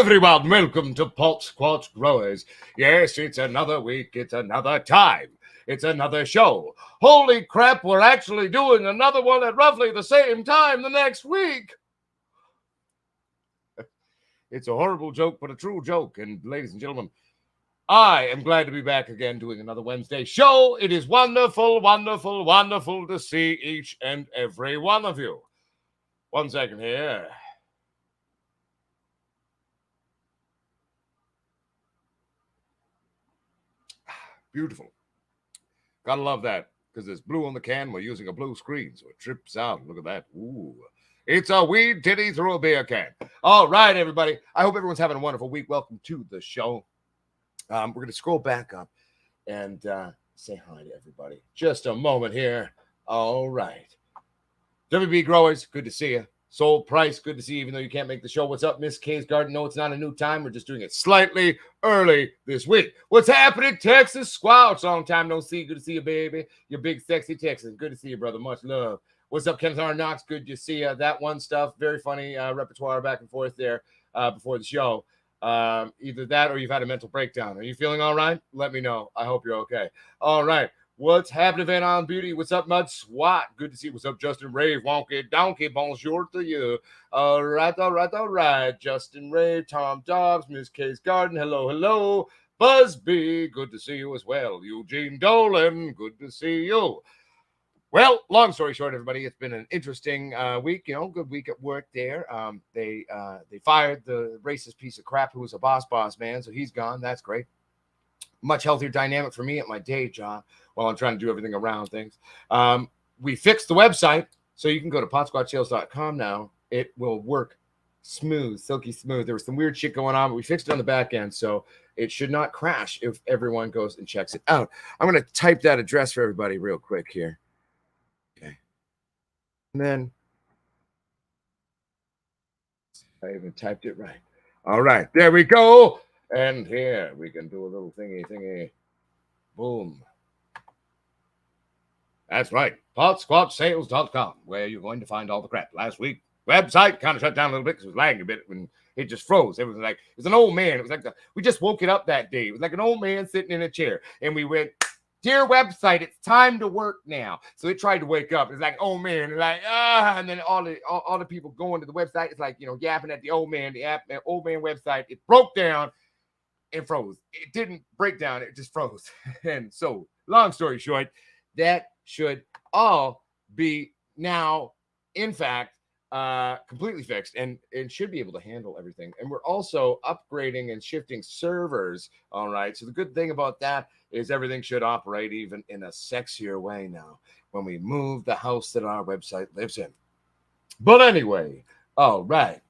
everyone, welcome to Pot Squat Growers. Yes, it's another week, it's another time, it's another show. Holy crap, we're actually doing another one at roughly the same time the next week. It's a horrible joke, but a true joke. And ladies and gentlemen, I am glad to be back again doing another Wednesday show. It is wonderful, wonderful, wonderful to see each and every one of you. 1 second here. Beautiful. Gotta love that because there's blue on the can. We're using a blue screen, so it trips out. Look at that. Ooh. It's a weed titty through a beer can. All right, everybody. I hope everyone's having a wonderful week. Welcome to the show. We're going to scroll back up and say hi to everybody. Just a moment here. All right. WB Growers, good to see you. Soul Price, good to see you, even though you can't make the show. What's up, Miss K's Garden? No, it's not a new time. We're just doing it slightly early this week. What's happening, Texas Squelch? Long time no see. Good to see you, baby. You big, sexy Texan. Good to see you, brother. Much love. What's up, Kenneth R. Knox? Good to see you. That one stuff. Very funny repertoire back and forth there before the show. Either that or you've had a mental breakdown. Are you feeling all right? Let me know. I hope you're okay. All right. What's happening, Van On Beauty? What's up, Mud Swat? Good to see you. What's up, Justin Rave? Wonky Donkey. Bonjour to you. All right. Justin Rave, Tom Dobbs, Miss K's Garden. Hello. Busby, good to see you as well. Eugene Dolan, good to see you. Well, long story short, everybody, it's been an interesting week. Good week at work there. They fired the racist piece of crap who was a boss man, so he's gone. That's great. Much healthier dynamic for me at my day job while I'm trying to do everything around things. We fixed the website, so you can go to potsquatchales.com now. It will work smooth, silky smooth. There was some weird shit going on, but we fixed it on the back end, so it should not crash if everyone goes and checks it out. I'm going to type that address for everybody real quick here. Okay. And then I even typed it right. All right, there we go. And here we can do a little thingy. Boom. That's right. PotSquatSales.com, where you're going to find all the crap. Last week, website kind of shut down a little bit because it was lagging a bit when it just froze. It was like, it was an old man. It was like, we just woke it up that day. It was like an old man sitting in a chair. And we went, dear website, it's time to work now. So it tried to wake up. It's like, oh man, like, and then all the people going to the website, it's like, yapping at the old man, the old man website. It broke down. It froze. It didn't break down. It just froze. And so, long story short, that should all be now, in fact, completely fixed and should be able to handle everything. And we're also upgrading and shifting servers. All right. So the good thing about that is everything should operate even in a sexier way now when we move the house that our website lives in. But anyway, all right.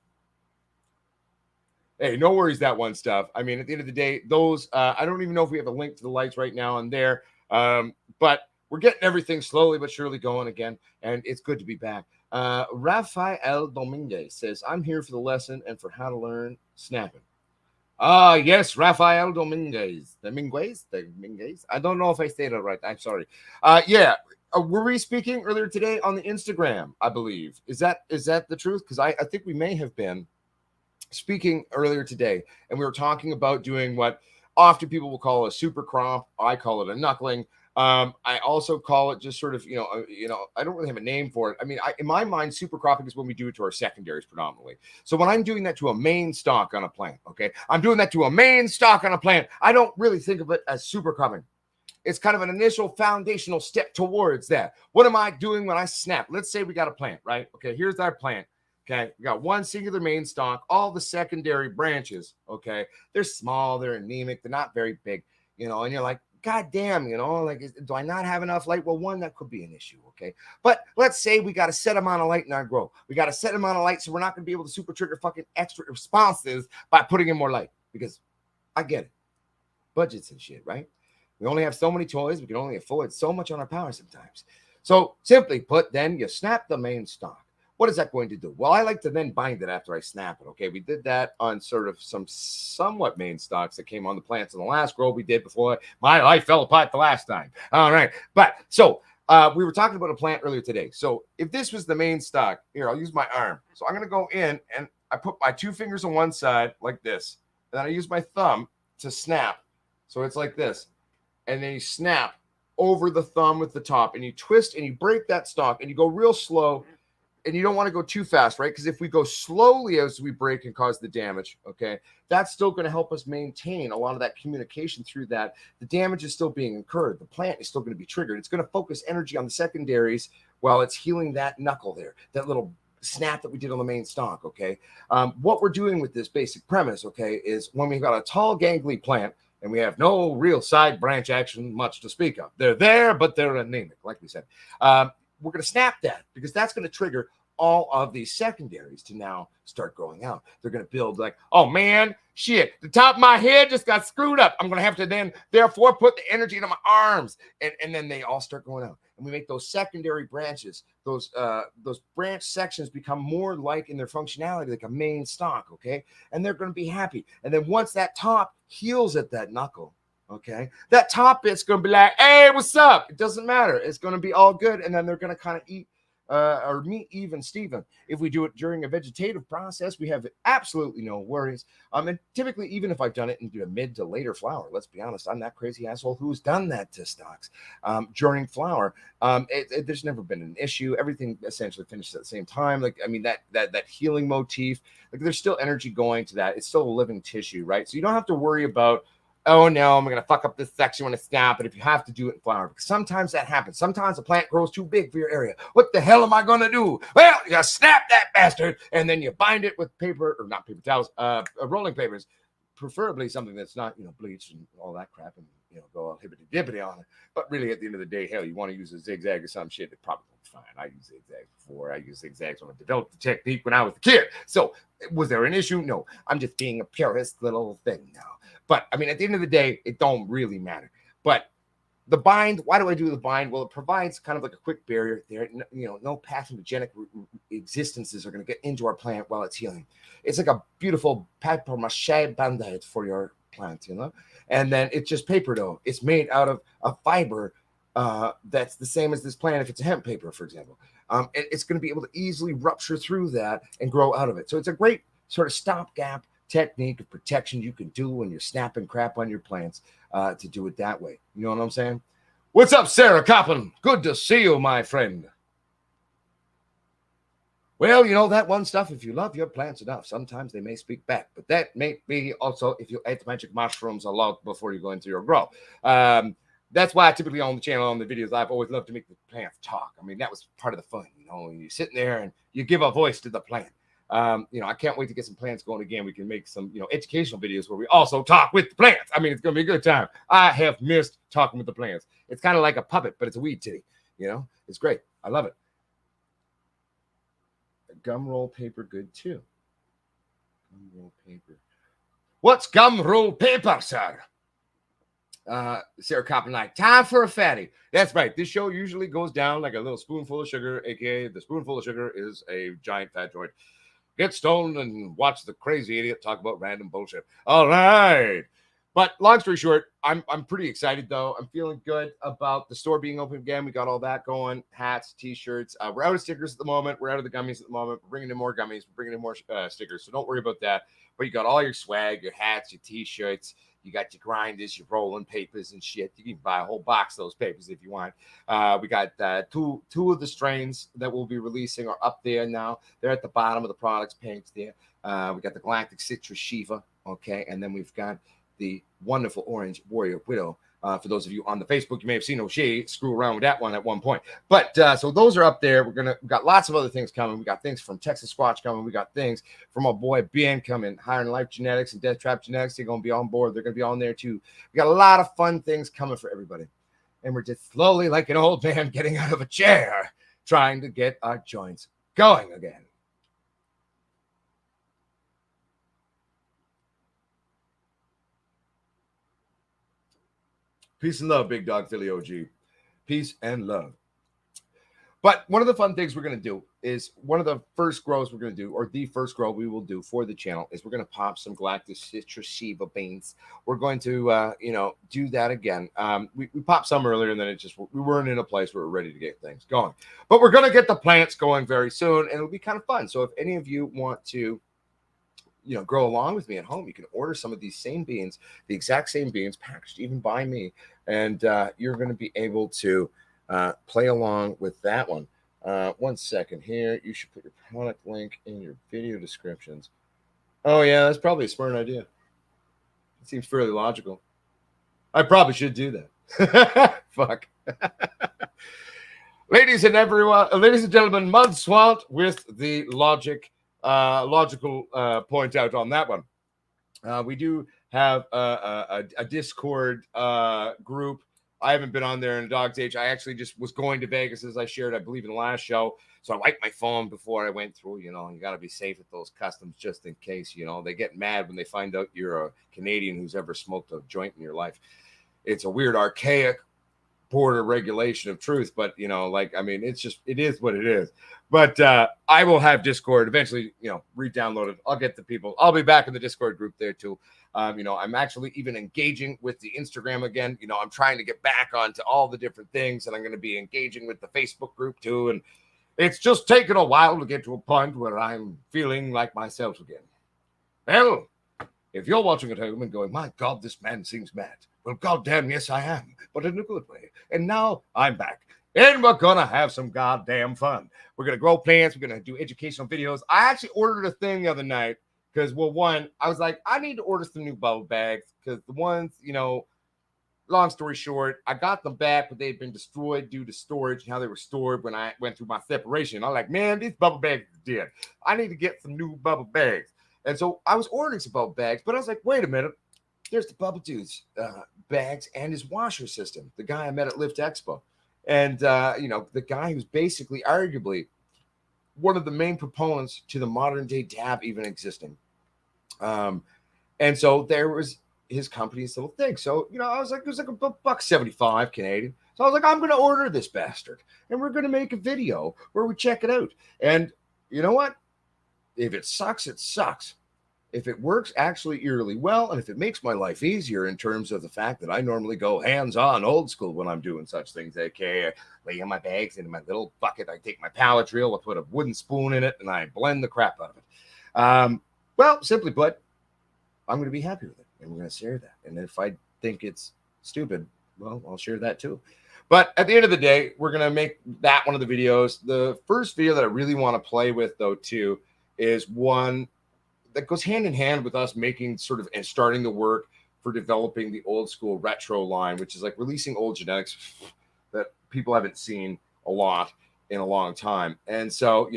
Hey, no worries, that one stuff. I mean, at the end of the day, those, I don't even know if we have a link to the lights right now on there, but we're getting everything slowly but surely going again, and it's good to be back. Rafael Dominguez says, I'm here for the lesson and for how to learn snapping. Yes, Rafael Dominguez. Dominguez? I don't know if I say that right. I'm sorry. Yeah. Were we speaking earlier today on the Instagram, I believe? Is that the truth? Because I think we may have been speaking earlier today, and we were talking about doing what often people will call a super crop. I call it a knuckling. I also call it just sort of, I don't really have a name for it. I mean, in my mind, super cropping is when we do it to our secondaries predominantly. So when I'm doing that to a main stalk on a plant, okay, I'm doing that to a main stalk on a plant. I don't really think of it as super cropping. It's kind of an initial foundational step towards that. What am I doing when I snap? Let's say we got a plant, right? Okay, here's our plant. Okay, we got one singular main stalk, all the secondary branches, okay, they're small, they're anemic, they're not very big, and you're like, God damn, like, do I not have enough light? Well, one, that could be an issue, okay? But let's say we got a set amount of light in our grow. We got a set amount of light, so we're not going to be able to super trigger fucking extra responses by putting in more light, because I get it. Budgets and shit, right? We only have so many toys. We can only afford so much on our power sometimes. So simply put, then you snap the main stalk. What is that going to do? Well, I like to then bind it after I snap it. Okay, we did that on sort of some somewhat main stocks that came on the plants in the last grow we did before my life fell apart the last time. All right, but so we were talking about a plant earlier today. So if this was the main stock, here, I'll use my arm. So I'm going to go in and I put my 2 fingers on one side like this, and then I use my thumb to snap. So it's like this. And then you snap over the thumb with the top, and you twist and you break that stalk, and you go real slow, and you don't want to go too fast, right? Because if we go slowly as we break and cause the damage, okay, that's still going to help us maintain a lot of that communication through that. The damage is still being incurred. The plant is still going to be triggered. It's going to focus energy on the secondaries while it's healing that knuckle there, that little snap that we did on the main stalk, okay? What we're doing with this basic premise, okay, is when we've got a tall, gangly plant and we have no real side branch action much to speak of. They're there, but they're anemic, like we said. We're going to snap that because that's going to trigger all of these secondaries to now start growing out. They're going to build like, oh man, shit, the top of my head just got screwed up. I'm going to have to then therefore put the energy into my arms. And then they all start going out. And we make those secondary branches, those branch sections become more like in their functionality, like a main stalk, okay? And they're going to be happy. And then once that top heals at that knuckle, okay, that top bit's going to be like, hey, what's up? It doesn't matter. It's going to be all good. And then they're going to kind of eat or meet even Steven. If we do it during a vegetative process, we have absolutely no worries. And typically, even if I've done it into a mid to later flower, let's be honest, I'm that crazy asshole who's done that to stocks during flower. There's never been an issue. Everything essentially finishes at the same time. Like, I mean, that healing motif, like there's still energy going to that. It's still a living tissue, right? So you don't have to worry about, oh no, I'm going to fuck up this section when it's snap. But if you have to do it in flower, because sometimes that happens. Sometimes the plant grows too big for your area. What the hell am I going to do? Well, you snap that bastard and then you bind it with paper, or not paper towels, rolling papers, preferably something that's not, bleached and all that crap, and, go all hibbity-dibbity on it. But really, at the end of the day, hell, you want to use a zigzag or some shit, it probably won't be fine. I used zigzags before. I used zigzags when I developed the technique when I was a kid. So was there an issue? No. I'm just being a purist little thing now. But, I mean, at the end of the day, it don't really matter. But the bind, why do I do the bind? Well, it provides kind of like a quick barrier there. No pathogenic existences are going to get into our plant while it's healing. It's like a beautiful papier-mâché band-aid for your plant, And then it's just paper, though. It's made out of a fiber that's the same as this plant if it's a hemp paper, for example. It's going to be able to easily rupture through that and grow out of it. So it's a great sort of stopgap technique of protection you can do when you're snapping crap on your plants to do it that way. You know what I'm saying? What's up, Sarah Coppin? Good to see you, my friend. Well, that one stuff, if you love your plants enough, sometimes they may speak back. But that may be also if you ate magic mushrooms a lot before you go into your grow. That's why I typically on the channel, on the videos, I've always loved to make the plants talk. I mean, that was part of the fun, you're sitting there and you give a voice to the plant. I can't wait to get some plants going again. We can make some, educational videos where we also talk with the plants. I mean, it's going to be a good time. I have missed talking with the plants. It's kind of like a puppet, but it's a weed titty. It's great. I love it. Gum roll paper, good too. Gum roll paper. What's gum roll paper, sir? Sarah Coppin, like, time for a fatty. That's right. This show usually goes down like a little spoonful of sugar, aka the spoonful of sugar is a giant fat joint. Get stoned and watch the crazy idiot talk about random bullshit. All right. But long story short, I'm pretty excited, though. I'm feeling good about the store being open again. We got all that going. Hats, T-shirts. We're out of stickers at the moment. We're out of the gummies at the moment. We're bringing in more gummies. We're bringing in more stickers. So don't worry about that. But you got all your swag, your hats, your T-shirts. You got your grinders, your rolling papers and shit. You can buy a whole box of those papers if you want. We got two of the strains that we'll be releasing are up there now. They're at the bottom of the products page there. We got the Galactic Citrus Shiva, okay? And then we've got the wonderful Orange Warrior Widow. For those of you on the Facebook, you may have seen O'Shea screw around with that one at one point. But so those are up there. We've got lots of other things coming. We got things from Texas Squatch coming. We got things from our boy Ben coming, Higher and Life Genetics and Death Trap Genetics. They're going to be on board. They're going to be on there too. We got a lot of fun things coming for everybody. And we're just slowly, like an old man getting out of a chair, trying to get our joints going again. Peace and love, Big Dog Philly OG. Peace and love. But one of the fun things we're going to do is one of the first grows we're going to do, or the first grow we will do for the channel, is we're going to pop some Galactic Citrus Shiva beans. We're going to, do that again. We popped some earlier, and then we weren't in a place where we're ready to get things going. But we're going to get the plants going very soon, and it'll be kind of fun. So if any of you want to grow along with me at home. You can order some of these same beans, the exact same beans, packaged even by me, and you're going to be able to play along with that one. 1 second here. You should put your product link in your video descriptions. Oh yeah, that's probably a smart idea. It seems fairly logical. I probably should do that. Fuck. Ladies and gentlemen, Mud Swat with the logical point out on that one. We do have a Discord group. I haven't been on there in a dog's age. I actually just was going to Vegas, as I shared, I believe, in the last show. So I wiped my phone before I went through. You got to be safe at those customs just in case. They get mad when they find out you're a Canadian who's ever smoked a joint in your life. It's a weird, archaic border regulation of truth, but it is what it is. But I will have Discord eventually, re-download it. I'll get the people. I'll be back in the Discord group there too. I'm actually even engaging with the Instagram again. I'm trying to get back onto all the different things, and I'm going to be engaging with the Facebook group too. And it's just taken a while to get to a point where I'm feeling like myself again. Well, if you're watching at home and going, my God, this man seems mad. Well, goddamn, yes, I am, but in a good way. And now I'm back, and we're going to have some goddamn fun. We're going to grow plants. We're going to do educational videos. I actually ordered a thing the other night because, one, I was like, I need to order some new bubble bags because the ones, long story short, I got them back, but they'd been destroyed due to storage and how they were stored when I went through my separation. I'm like, man, these bubble bags are dead. I need to get some new bubble bags. And so I was ordering some bubble bags, but I was like, wait a minute. There's the Bubble Dude's bags and his washer system, the guy I met at Lift Expo. And, the guy who's basically, arguably, one of the main proponents to the modern day dab even existing. And so there was his company's little thing. So, I was like, it was like $1.75 Canadian. So I was like, I'm going to order this bastard. And we're going to make a video where we check it out. And you know what? If it sucks, it sucks. If it works actually eerily well, and if it makes my life easier in terms of the fact that I normally go hands-on old school when I'm doing such things, aka laying my bags into my little bucket, I take my pallet drill, I put a wooden spoon in it, and I blend the crap out of it. Well, simply put, I'm going to be happy with it, and we're going to share that. And if I think it's stupid, well, I'll share that too. But at the end of the day, we're going to make that one of the videos. The first video that I really want to play with, though, too, is one that goes hand in hand with us making sort of and starting the work for developing the old school retro line, which is like releasing old genetics that people haven't seen a lot in a long time. And so,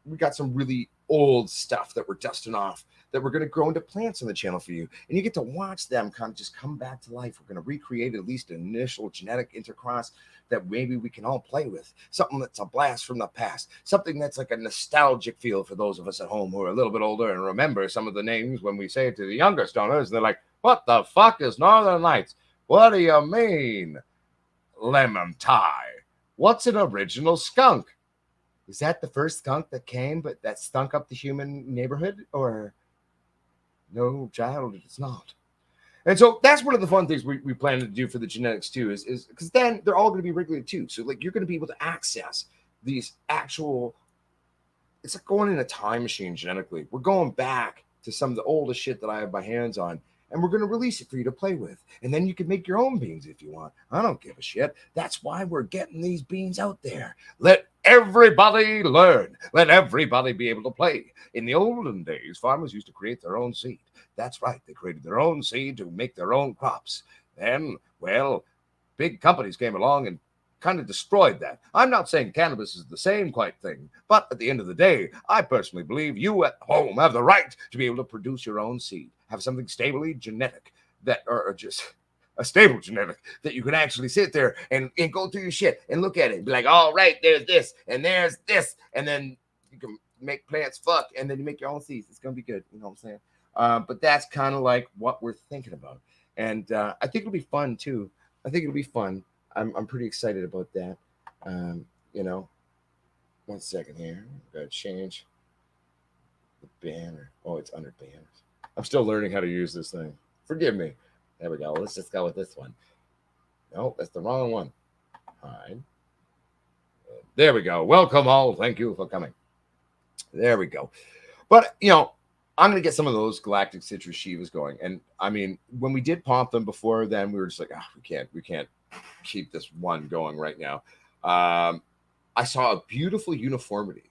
we got some really old stuff that we're dusting off that we're going to grow into plants on the channel for you. And you get to watch them kind of just come back to life. We're going to recreate at least an initial genetic intercross that maybe we can all play with. Something that's a blast from the past. Something that's like a nostalgic feel for those of us at home who are a little bit older and remember some of the names when we say it to the younger stoners. They're like, what the fuck is Northern Lights? What do you mean? Lemon tie. What's an original skunk? Is that the first skunk that came, but that stunk up the human neighborhood? Or no, child, it's not. And so that's one of the fun things we plan to do for the genetics too, is because then they're all going to be regulated too. So like you're going to be able to access these actual, it's like going in a time machine genetically. We're going back to some of the oldest shit that I have my hands on, and we're going to release it for you to play with. And then you can make your own beans if you want. I don't give a shit. That's why we're getting these beans out there. Let everybody learn. Let everybody be able to play. In the olden days, farmers used to create their own seed. That's right. They created their own seed to make their own crops. Then, well, big companies came along and kind of destroyed that. I'm not saying cannabis is the same quite thing, but at the end of the day, I personally believe you at home have the right to be able to produce your own seed, have something stably genetic that, or just a stable genetic that you can actually sit there and go through your shit and look at it and be like, all right, there's this and there's this, and then you can make plants fuck, and then you make your own seeds. It's gonna be good. You know what I'm saying? But that's kind of like what we're thinking about, and I think it'll be fun too. I think it'll be fun. I'm pretty excited about that. 1 second here. Gotta change the banner. Oh, it's under banners. I'm still learning how to use this thing. Forgive me. There we go. Let's just go with this one. No, that's the wrong one. Hide. There we go. Welcome all. Thank you for coming. There we go. But, I'm gonna get some of those galactic citrus Shivas going. And I mean, when we did pomp them before, then we were just like, ah, we can't keep this one going right now. I saw a beautiful uniformity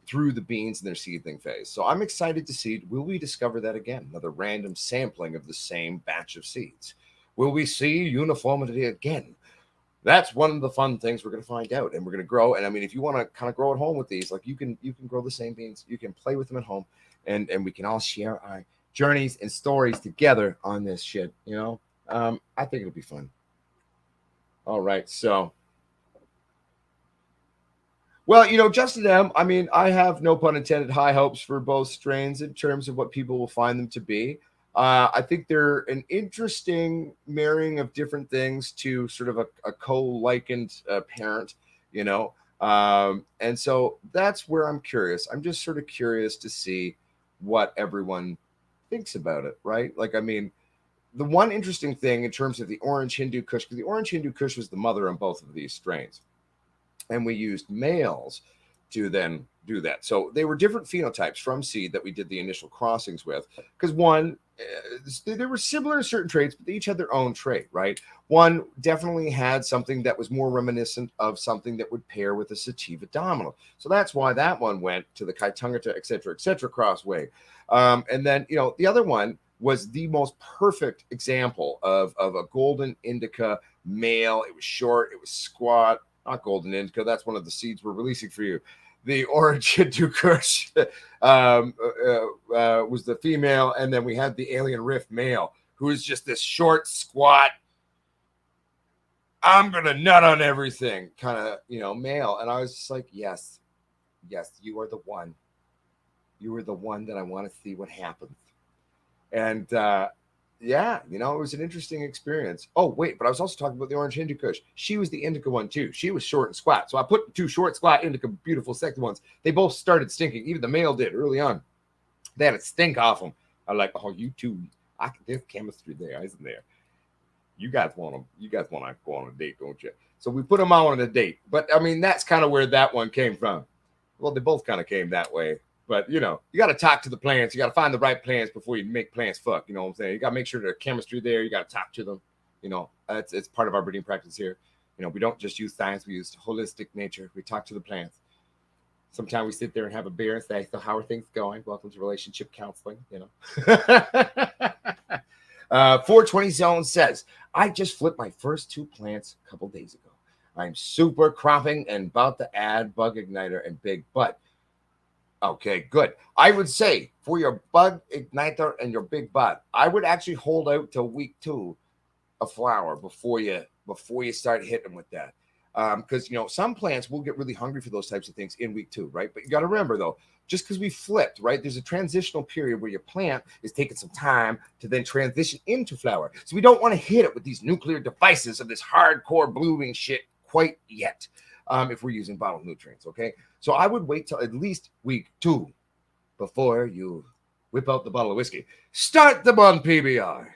through the beans in their seedling phase. So I'm excited to see, will we discover that again? Another random sampling of the same batch of seeds. Will we see uniformity again? That's one of the fun things we're going to find out, and we're going to grow. And I mean, if you want to kind of grow at home with these, like you can grow the same beans, you can play with them at home, and we can all share our journeys and stories together on this shit. I think it'll be fun. All right, so well, Justin M. I mean, I have no pun intended high hopes for both strains in terms of what people will find them to be. I think they're an interesting marrying of different things to sort of a co-likened parent, you know. And so that's where I'm curious. I'm just sort of curious to see what everyone thinks about it, right? Like, I mean, the one interesting thing in terms of the orange Hindu Kush, because the orange Hindu Kush was the mother on both of these strains, and we used males to then do that. So they were different phenotypes from seed that we did the initial crossings with, because one, they were similar in certain traits, but they each had their own trait, right? One definitely had something that was more reminiscent of something that would pair with a sativa dominant. So that's why that one went to the Kaitungata, et cetera, crossway. And then, the other one was the most perfect example of a golden indica male. It was short, it was squat, not golden indica. That's one of the seeds we're releasing for you. The orange Hindu Kush was the female, and then we had the alien rift male, who is just this short, squat, I'm gonna nut on everything kind of male. And I was just like, yes, you are the one. You are the one that I want to see what happens. And yeah, it was an interesting experience. Oh, wait, but I was also talking about the orange Hindu Kush. She was the indica one too. She was short and squat. So I put two short, squat indica, beautiful second ones. They both started stinking. Even the male did early on. They had a stink off them. I like, oh, you two, there's chemistry there, isn't there? You guys want to go on a date, don't you? So we put them out on a date. But I mean, that's kind of where that one came from. Well, they both kind of came that way. But you got to talk to the plants. You got to find the right plants before you make plants fuck. You know what I'm saying? You got to make sure there's chemistry there. You got to talk to them. It's part of our breeding practice here. We don't just use science. We use holistic nature. We talk to the plants. Sometimes we sit there and have a beer and say, "So how are things going? Welcome to relationship counseling." 420 Zone says, "I just flipped my first two plants a couple days ago. I'm super cropping and about to add bug igniter and big bud." Okay, good. I would say for your bud igniter and your big bud, I would actually hold out till week 2 of flower before you start hitting with that. Because some plants will get really hungry for those types of things in week 2, right? But you got to remember though, just because we flipped, right? There's a transitional period where your plant is taking some time to then transition into flower. So we don't want to hit it with these nuclear devices of this hardcore blooming shit quite yet. If we're using bottled nutrients, okay? So I would wait till at least week 2 before you whip out the bottle of whiskey. Start them on PBR.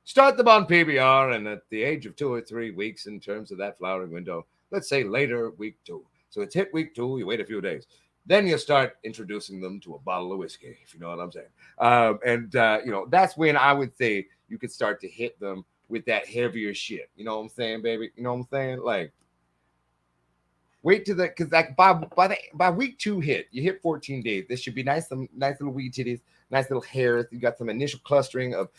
Start them on PBR, and at the age of 2 or 3 weeks in terms of that flowering window, let's say later week 2. So it's hit week 2, you wait a few days. Then you start introducing them to a bottle of whiskey, if you know what I'm saying. That's when I would say you could start to hit them with that heavier shit. You know what I'm saying, baby? You know what I'm saying? Like, wait to the because like by week 2 hit, you hit 14 days. This should be nice, some nice little weed titties, nice little hairs. You got some initial clustering of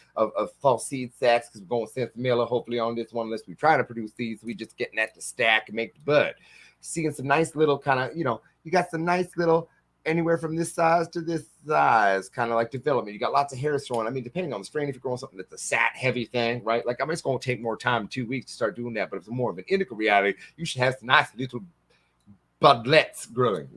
false seed sacs because we're going Sense Miller hopefully on this one. Unless we try to produce seeds, we just getting at the stack and make the bud. Seeing some nice little kind of you got some nice little anywhere from this size to this size kind of like development. You got lots of hairs throwing. I mean, depending on the strain, if you're growing something that's a sat heavy thing, right? Like, I mean, it's going to take more time, 2 weeks to start doing that. But if it's more of an indica reality, you should have some nice little budlets growing.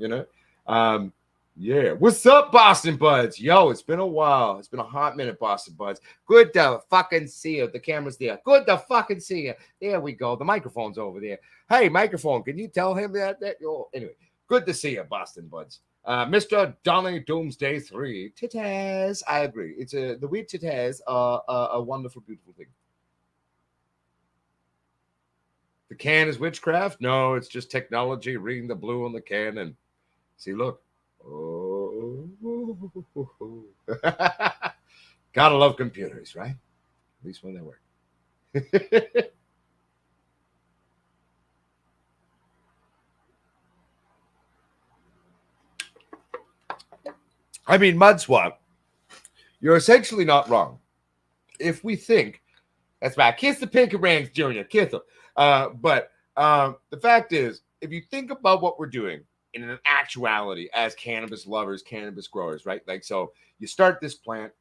Yeah. What's up, Boston Buds? Yo, it's been a while. It's been a hot minute, Boston Buds. Good to fucking see you. The camera's there. Good to fucking see you. There we go. The microphone's over there. Hey, microphone, can you tell him that? Anyway, good to see you, Boston Buds. Mr. Donny Doomsday 3. Titties. I agree. It's the weed titties are a wonderful, beautiful thing. The can is witchcraft? No, it's just technology reading the blue on the can and see, look. Oh, Gotta love computers, right? At least when they work. I mean, mud swap, you're essentially not wrong. If we think, that's right, kiss the pinky rings, Junior, kiss them. But the fact is, if you think about what we're doing in an actuality as cannabis lovers, cannabis growers, right? Like, so you start this plant,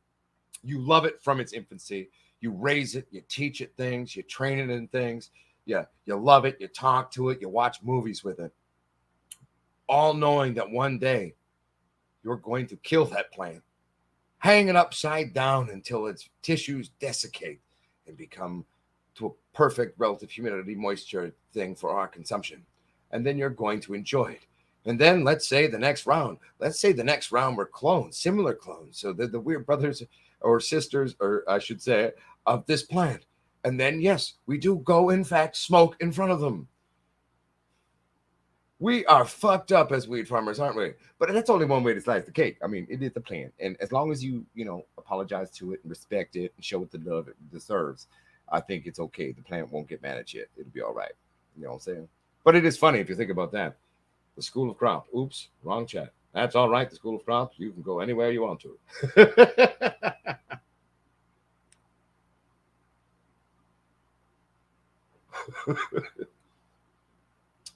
you love it from its infancy, you raise it, you teach it things, you train it in things, you love it, you talk to it, you watch movies with it, all knowing that one day you're going to kill that plant, hang it upside down until its tissues desiccate and become to a perfect relative humidity moisture thing for our consumption. And then you're going to enjoy it. And then let's say the next round were clones, similar clones. So the weird brothers or sisters, or I should say, of this plant. And then, yes, we do go, in fact, smoke in front of them. We are fucked up as weed farmers, aren't we? But that's only one way to slice the cake. I mean, it is the plant, and as long as you apologize to it and respect it and show it the love it deserves, I think it's okay. The plant won't get mad at you. It'll be all right. You know what I'm saying? But it is funny if you think about that. The School of Crop. Oops, wrong chat. That's all right. The School of Crop. You can go anywhere you want to.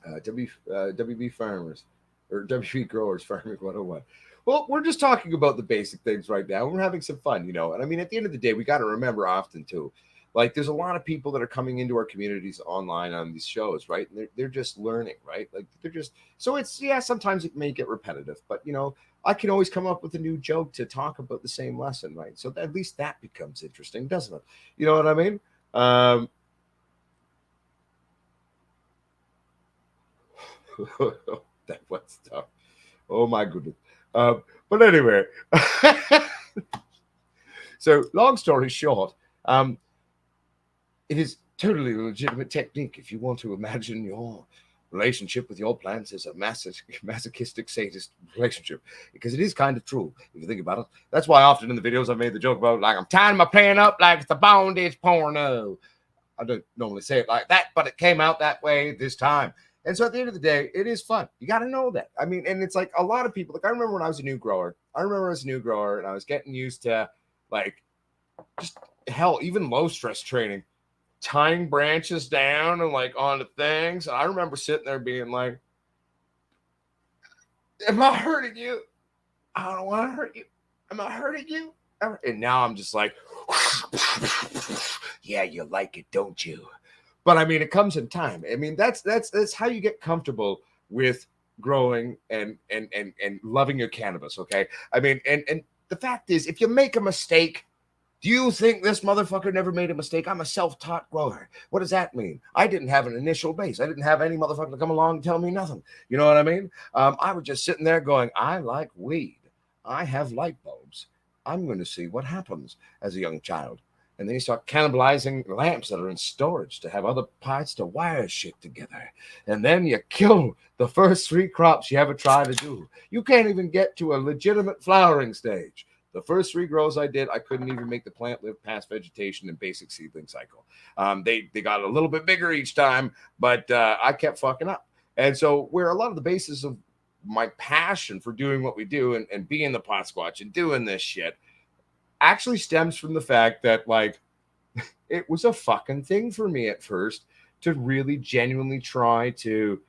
WB farmers or WB growers farming 101. Well, we're just talking about the basic things right now. We're having some fun, And I mean, at the end of the day, we got to remember often too, like there's a lot of people that are coming into our communities online on these shows, right? And they're just learning, right? Like they're just so it's yeah, sometimes it may get repetitive, but I can always come up with a new joke to talk about the same lesson, right? So at least that becomes interesting, doesn't it? You know what I mean? Um, that was tough. Oh my goodness. But anyway, so long story short, it is totally a legitimate technique if you want to imagine your relationship with your plants as a masochistic sadist relationship, because it is kind of true if you think about it. That's why often in the videos I've made the joke about, like, I'm tying my plant up like it's a bondage porno. I don't normally say it like that, but it came out that way this time. And so at the end of the day, it is fun. You got to know that. I mean, and it's like a lot of people, like I remember when I was a new grower, and I was getting used to like just hell, even low stress training, tying branches down and like onto things. And I remember sitting there being like, am I hurting you? I don't want to hurt you. Am I hurting you? And now I'm just like, yeah, you like it, don't you? But I mean, it comes in time. I mean, that's how you get comfortable with growing and loving your cannabis. Okay, I mean, and the fact is, if you make a mistake, do you think this motherfucker never made a mistake? I'm a self-taught grower. What does that mean? I didn't have an initial base. I didn't have any motherfucker to come along and tell me nothing. You know what I mean? I was just sitting there going, I like weed. I have light bulbs. I'm going to see what happens as a young child. And then you start cannibalizing lamps that are in storage to have other parts to wire shit together. And then you kill the first three crops you ever try to do. You can't even get to a legitimate flowering stage. The first three grows I did, I couldn't even make the plant live past vegetation and basic seedling cycle. They got a little bit bigger each time, but I kept fucking up. And so where a lot of the basis of my passion for doing what we do and being the pot squatch and doing this shit actually stems from the fact that like it was a fucking thing for me at first to really genuinely try to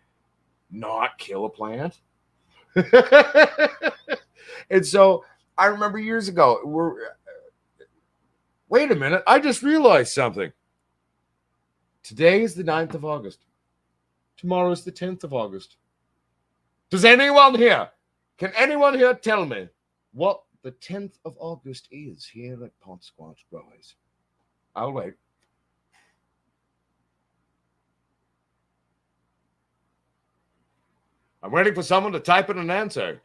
not kill a plant. And so I remember years ago, wait a minute, I just realized something. Today is the 9th of August. Tomorrow is the 10th of August. Does anyone here, can anyone here tell me what the 10th of August is here at Pot Squatch Growers? I'll wait. I'm waiting for someone to type in an answer.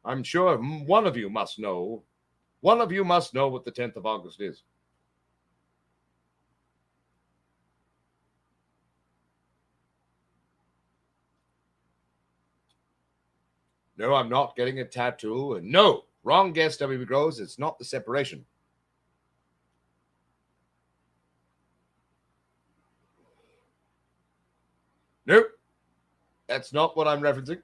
I'm sure one of you must know. One of you must know what the 10th of August is. No, I'm not getting a tattoo. And no, Wrong guess, WB Grows. It's not the separation. Nope. That's not what I'm referencing.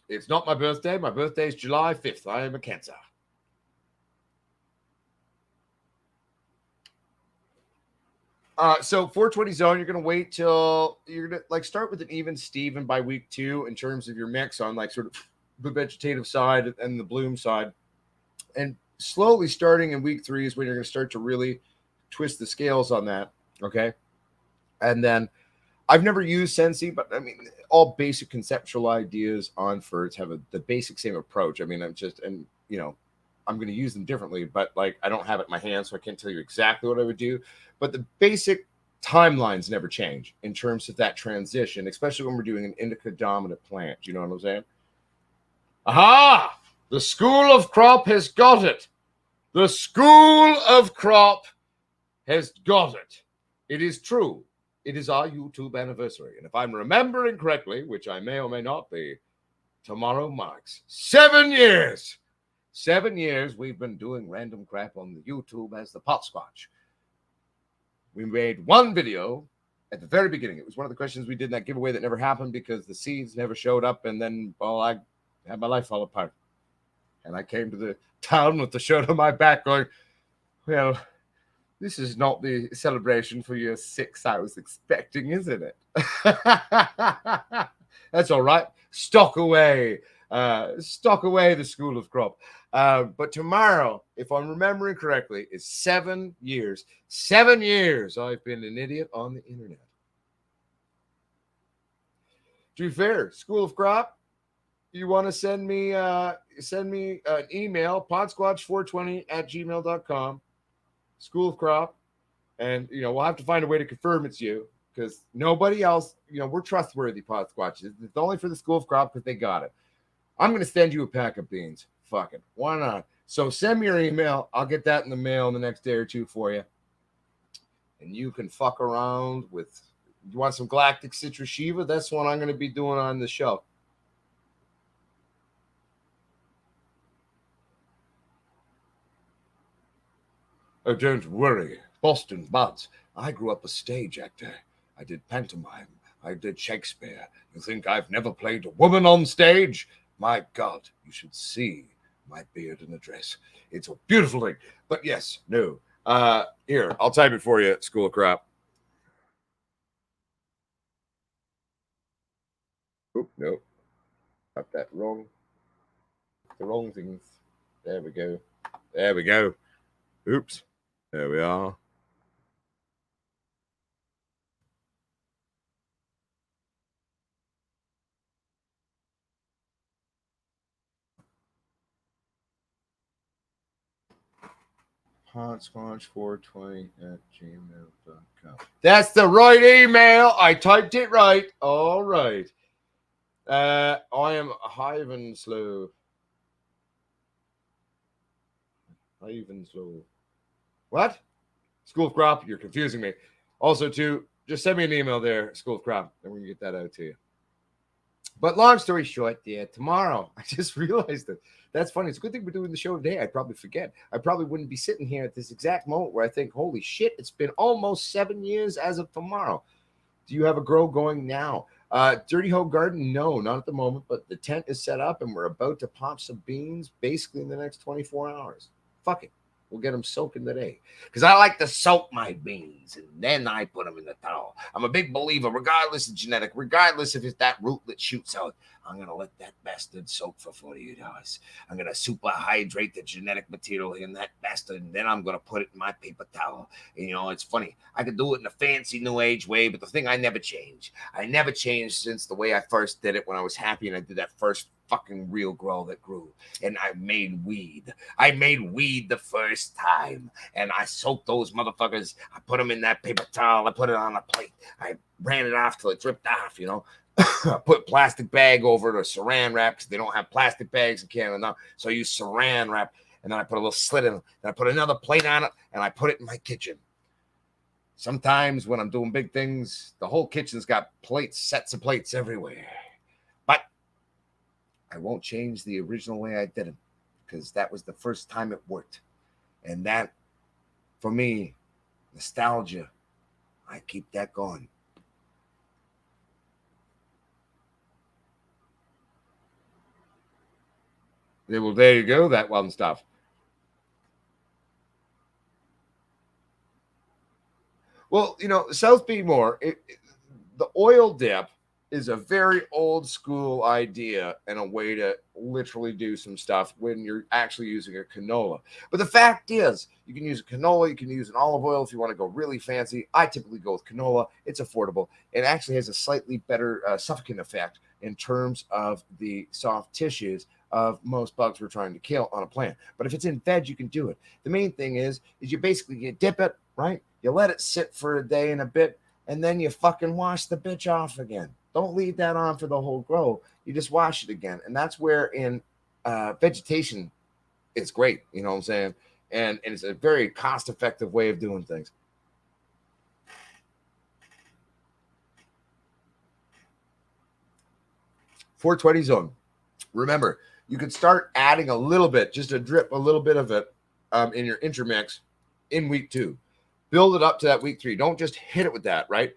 It's not my birthday. My birthday is July 5th. I am a Cancer. So 420 zone, you're gonna wait till you're gonna like start with an even Steven by week 2 in terms of your mix on like sort of the vegetative side and the bloom side, and slowly starting in week 3 is when you're gonna start to really twist the scales on that. Okay, and then I've never used Sensi, but I mean, all basic conceptual ideas on ferts have the basic same approach. I mean, I'm going to use them differently, but like I don't have it in my hand, so I can't tell you exactly what I would do. But the basic timelines never change in terms of that transition, especially when we're doing an indica dominant plant. You know what I'm saying? Aha! The school of crop has got it. The school of crop has got it. It is true. It is our YouTube anniversary. And if I'm remembering correctly, which I may or may not be, tomorrow marks 7 years. 7 years we've been doing random crap on the YouTube as the pot squatch. We made one video at the very beginning. It was one of the questions we did in that giveaway that never happened because the seeds never showed up. And then, well, I had my life fall apart. And I came to the town with the shirt on my back going, well, this is not the celebration for year 6 I was expecting, isn't it? That's all right. Stock away the school of crop. But tomorrow, if I'm remembering correctly, is 7 years. 7 years I've been an idiot on the internet. To be fair, school of crop, you want to send me an email, podsquatch420@gmail.com. School of crop, and we'll have to find a way to confirm it's you because nobody else, we're trustworthy pod squatches. It's only for the school of crop because they got it. I'm going to send you a pack of beans. Fuck it, why not? So send me your email. I'll get that in the mail in the next day or two for you, and you can fuck around with. You want some galactic citrus shiva? That's what I'm going to be doing on the show. Oh, don't worry, Boston buds. I grew up a stage actor. I did pantomime. I did Shakespeare. You think I've never played a woman on stage? My God, you should see my beard in a dress. It's a beautiful thing. But yes, no. Here, I'll type it for you, School of Crop. Oop, nope. Got that wrong. The wrong things. There we go. There we go. Oops. There we are. podsquatch420@gmail.com. That's the right email. I typed it right. All right. I am Hyven Slow. Hyven Slow. What? School of Crop, you're confusing me. Also, too, just send me an email there, School of Crop, and we can get that out to you. But long story short, tomorrow, I just realized it. That's funny. It's a good thing we're doing the show today. I'd probably forget. I probably wouldn't be sitting here at this exact moment where I think, holy shit, it's been almost 7 years as of tomorrow. Do you have a grow going now? Dirty Hoe Garden, no, not at the moment, but the tent is set up and we're about to pop some beans basically in the next 24 hours. Fuck it. We'll get them soaking today. Because I like to soak my beans and then I put them in the towel. I'm a big believer, regardless of genetic, regardless if it's that rootlet shoots out, I'm going to let that bastard soak for 48 hours. I'm going to super hydrate the genetic material in that bastard, and then I'm going to put it in my paper towel. And, it's funny. I could do it in a fancy new age way, but the thing I never changed. I never changed since the way I first did it when I was happy and I did that first fucking real grow that grew. And I made weed. I made weed the first time. And I soaked those motherfuckers. I put them in that paper towel. I put it on a plate. I ran it off till it dripped off, I put plastic bag over it or saran wrap because they don't have plastic bags in Canada now. So I use saran wrap. And then I put a little slit in it. Then I put another plate on it. And I put it in my kitchen. Sometimes when I'm doing big things, the whole kitchen's got plates, sets of plates everywhere. But I won't change the original way I did it because that was the first time it worked. And that, for me, nostalgia, I keep that going. Yeah, well, there you go, that one stuff. Well, South Beemore, the oil dip is a very old school idea and a way to literally do some stuff when you're actually using a canola. But the fact is, you can use a canola, you can use an olive oil if you want to go really fancy. I typically go with canola. It's affordable. It actually has a slightly better suffocant effect in terms of the soft tissues of most bugs we're trying to kill on a plant. But if it's in veg, you can do it. The main thing is you dip it, right? You let it sit for a day and a bit, and then you fucking wash the bitch off again. Don't leave that on for the whole grow. You just wash it again. And that's where in vegetation, it's great. You know what I'm saying? And it's a very cost-effective way of doing things. 420 zone. Remember, you could start adding a little bit, just a drip, a little bit of it in your intermix in week 2. Build it up to that week 3. Don't just hit it with that, right?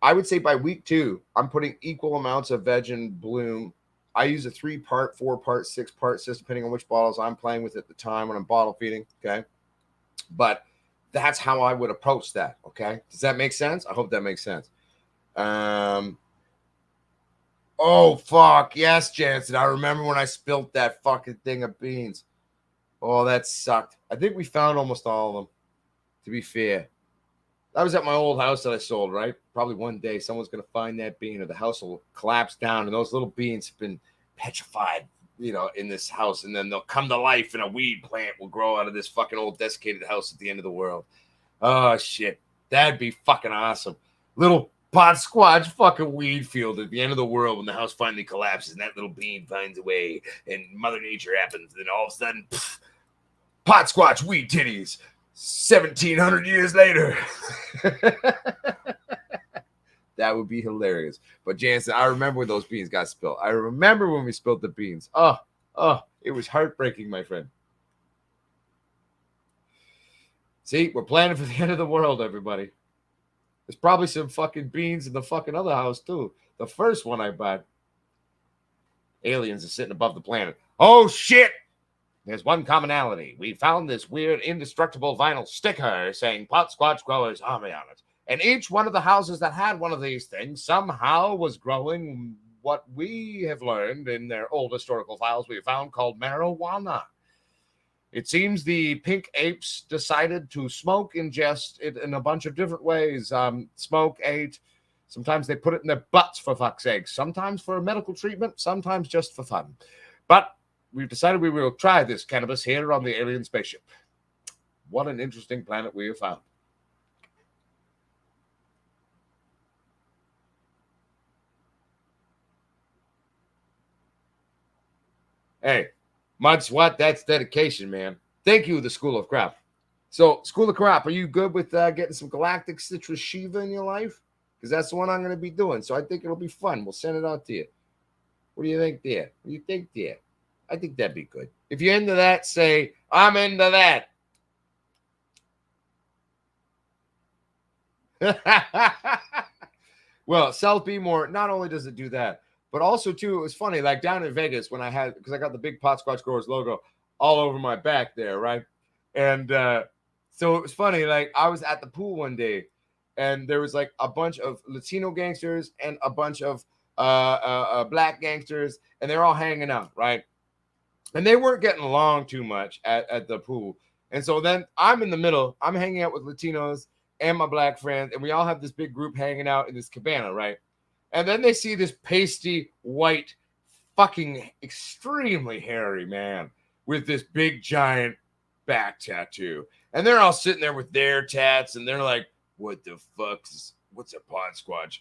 I would say by week 2, I'm putting equal amounts of veg and bloom. I use a 3-part, 4-part, 6-part system, depending on which bottles I'm playing with at the time when I'm bottle feeding. Okay. But that's how I would approach that. Okay. Does that make sense? I hope that makes sense. Oh, fuck. Yes, Jansen. I remember when I spilt that fucking thing of beans. Oh, that sucked. I think we found almost all of them, to be fair. That was at my old house that I sold, right? Probably one day someone's going to find that bean or the house will collapse down and those little beans have been petrified, in this house. And then they'll come to life and a weed plant will grow out of this fucking old desiccated house at the end of the world. Oh, shit. That'd be fucking awesome. Little pot squatch fucking weed field at the end of the world when the house finally collapses and that little bean finds a way and Mother Nature happens. And then all of a sudden, pot squatch weed titties. 1,700 years later. That would be hilarious. But Jansen, I remember when those beans got spilled. I remember when we spilled the beans. Oh, it was heartbreaking, my friend. See, we're planning for the end of the world, everybody. There's probably some fucking beans in the fucking other house, too. The first one I bought. Aliens are sitting above the planet. Oh, shit! There's one commonality. We found this weird indestructible vinyl sticker saying Pot Squatch Growers Army on it. And each one of the houses that had one of these things somehow was growing what we have learned in their old historical files we found called marijuana. It seems the pink apes decided to smoke, ingest it in a bunch of different ways. Smoke, ate. Sometimes they put it in their butts, for fuck's sake. Sometimes for medical treatment, sometimes just for fun. But we've decided we will try this cannabis here on the alien spaceship. What an interesting planet we have found. Hey, Mud Swat, that's dedication, man. Thank you, the School of Crop. So, School of Crop, are you good with getting some Galactic Citrus Shiva in your life? Because that's the one I'm going to be doing. So I think it'll be fun. We'll send it out to you. What do you think there? What do you think there? I think that'd be good. If you're into that, say, I'm into that. Well, South Beemore, not only does it do that, but also, too, it was funny, like down in Vegas when because I got the big Pot Squatch Growers logo all over my back there, right? And so it was funny, like I was at the pool one day and there was like a bunch of Latino gangsters and a bunch of black gangsters and they're all hanging out, right? And they weren't getting along too much at the pool. And so then I'm in the middle. I'm hanging out with Latinos and my black friends, and we all have this big group hanging out in this cabana, right? And then they see this pasty, white, fucking extremely hairy man with this big, giant back tattoo. And they're all sitting there with their tats, and they're like, what the what's a Pot Squatch?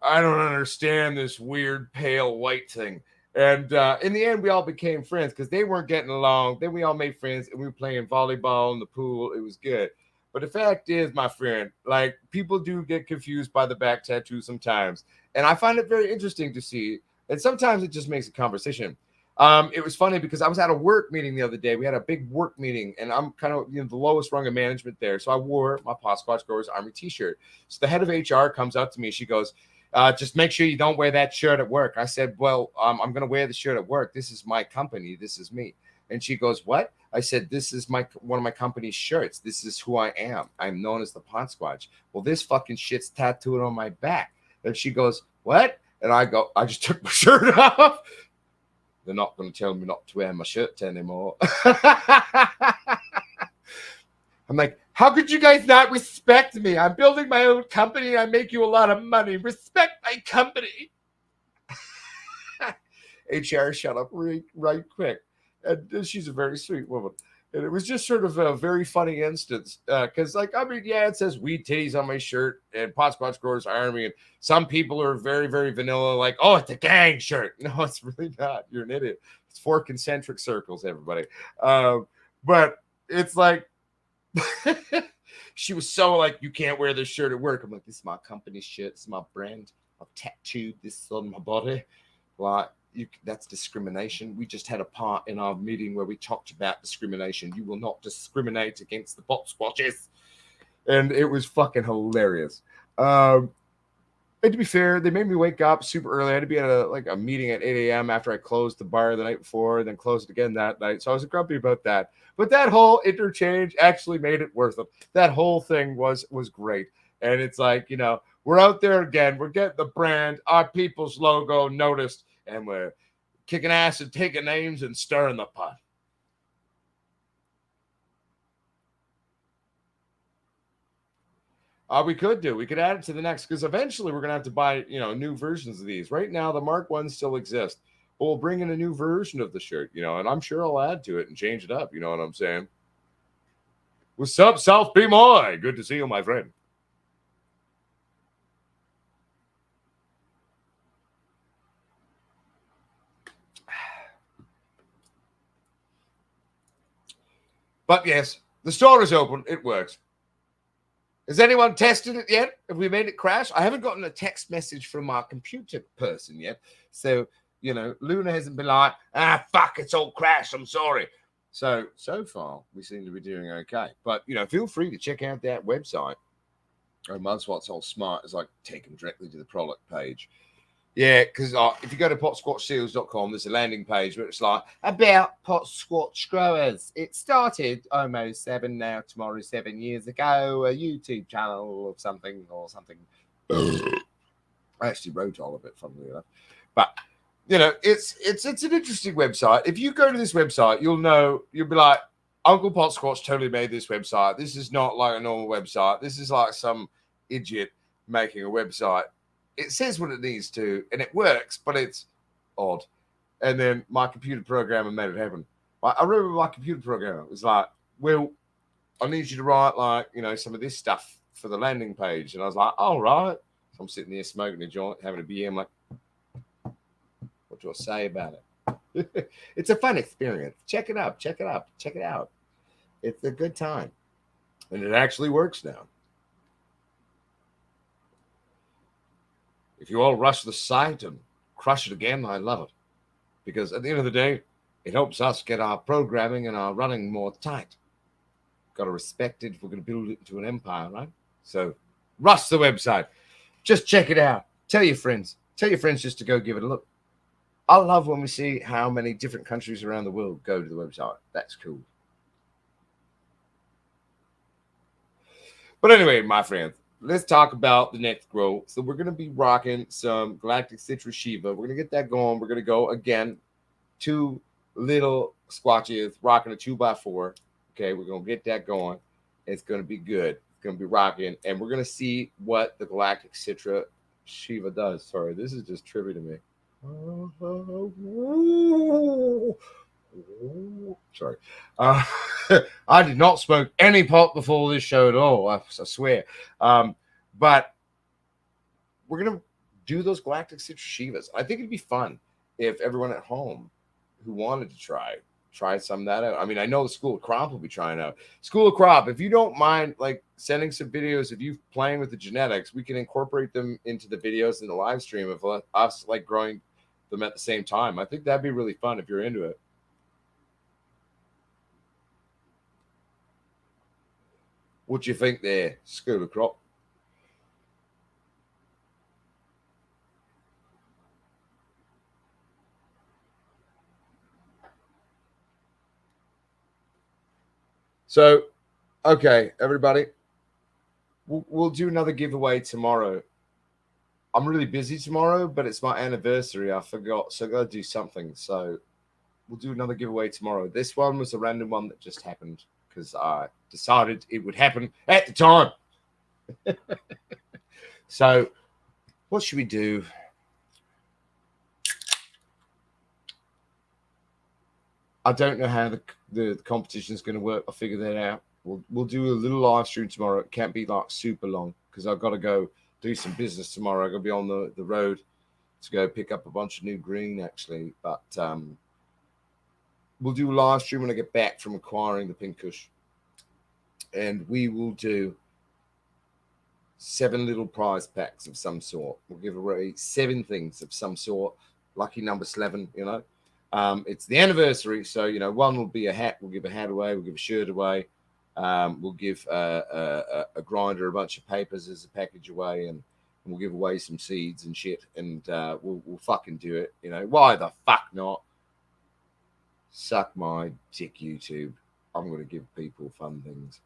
I don't understand this weird, pale, white thing. And in the end, we all became friends because they weren't getting along. Then we all made friends, and we were playing volleyball in the pool. It was good. But the fact is, my friend, like people do get confused by the back tattoo sometimes. And I find it very interesting to see. And sometimes it just makes a conversation. It was funny because I was at a work meeting the other day. We had a big work meeting, and I'm kind of the lowest rung of management there. So I wore my Posquatch Growers Army T-shirt. So the head of HR comes up to me. She goes, "Just make sure you don't wear that shirt at work." I said, "Well, I'm going to wear the shirt at work. This is my company. This is me." And she goes, "What?" I said, "This is one of my company's shirts. This is who I am. I'm known as the Posquatch." Well, this fucking shit's tattooed on my back. And she goes, "What?" And I go, "I just took my shirt off." They're not going to tell me not to wear my shirt anymore. I'm like, how could you guys not respect me? I'm building my own company. I make you a lot of money. Respect my company. HR shut up right quick. And she's a very sweet woman. And it was just sort of a very funny instance. Because, yeah, it says weed titties on my shirt and Posquatch Growers Army. And some people are very, very vanilla, like, oh, it's a gang shirt. No, it's really not. You're an idiot. It's 4 concentric circles, everybody. But it's like, she was so like, you can't wear this shirt at work. I'm like, this is my company's shit. This is my brand. I've tattooed this on my body. Like, that's discrimination. We just had a part in our meeting where we talked about discrimination. You will not discriminate against the Posquatches. And it was fucking hilarious. And to be fair, they made me wake up super early. I had to be at a meeting at 8 a.m. after I closed the bar the night before, then closed it again that night. So I was grumpy about that. But that whole interchange actually made it worth it. That whole thing was great. And it's like, we're out there again. We're getting the brand, our people's logo noticed, and we're kicking ass and taking names and stirring the pot. We could add it to the next, because eventually we're going to have to buy, new versions of these. Right now, the Mark 1 still exist. But we'll bring in a new version of the shirt, and I'm sure I'll add to it and change it up. You know what I'm saying? What's up, South B. Moy? Good to see you, my friend. But yes, the store is open. It works. Has anyone tested it yet? Have we made it crash? I haven't gotten a text message from our computer person yet. So, Luna hasn't been like, fuck, it's all crashed. I'm sorry. So far, we seem to be doing okay. But, feel free to check out that website. Oh, Mudswat's all smart. It's like take them directly to the product page. Yeah, because if you go to potsquatchseals.com, there's a landing page where it's like, about Potsquatch growers. It started almost 7 years ago, a YouTube channel of something or something. I actually wrote all of it, funnily enough. But, it's an interesting website. If you go to this website, you'll be like, Uncle Potsquatch totally made this website. This is not like a normal website. This is like some idiot making a website. It says what it needs to, and it works, but it's odd. And then my computer programmer made it happen. I remember my computer programmer was like, well, I need you to write, some of this stuff for the landing page. And I was like, all right. So I'm sitting there smoking a joint, having a beer. I'm like, what do I say about it? It's a fun experience. Check it out. It's a good time. And it actually works now. If you all rush the site and crush it again, I love it. Because at the end of the day, it helps us get our programming and our running more tight. Got to respect it if we're going to build it into an empire, right? So rush the website. Just check it out. Tell your friends. Tell your friends just to go give it a look. I love when we see how many different countries around the world go to the website. That's cool. But anyway, my friends, let's talk about the next grow. So we're going to be rocking some Galactic Citrus Shiva. We're going to get that going. We're going to go again, 2 little squatches rocking a 2x4. Okay, we're going to get that going. It's going to be good. It's going to be rocking. And we're going to see what the Galactic Citrus Shiva does. Sorry, this is just trivia to me. Sorry. I did not smoke any pot before this show at all. I swear. But we're going to do those Galactic Citrus Shivas. I think it'd be fun if everyone at home who wanted to try some of that out. I mean, I know the School of Crop will be trying out. School of Crop, if you don't mind, sending some videos of you playing with the genetics, we can incorporate them into the videos in the live stream of us, growing them at the same time. I think that'd be really fun if you're into it. What do you think there, School of Crop? So, okay, everybody, we'll do another giveaway tomorrow. I'm really busy tomorrow, but it's my anniversary. I forgot, so I got to do something. So we'll do another giveaway tomorrow. This one was a random one that just happened because I decided it would happen at the time. So, what should we do? I don't know how the competition is going to work. I'll figure that out. We'll do a little live stream tomorrow. It can't be like super long because I've got to go do some business tomorrow. I've got to be on the road to go pick up a bunch of new green, actually. But we'll do a live stream when I get back from acquiring the pink kush. And we will do 7 little prize packs of some sort. We'll give away 7 things of some sort. Lucky number 11, you know. It's the anniversary, so you know, one will be a hat. We'll give a hat away. We'll give a shirt away. We'll give a grinder, a bunch of papers as a package away, and we'll give away some seeds and shit. And we'll fucking do it. You know, why the fuck not? Suck my dick, YouTube. I'm going to give people fun things,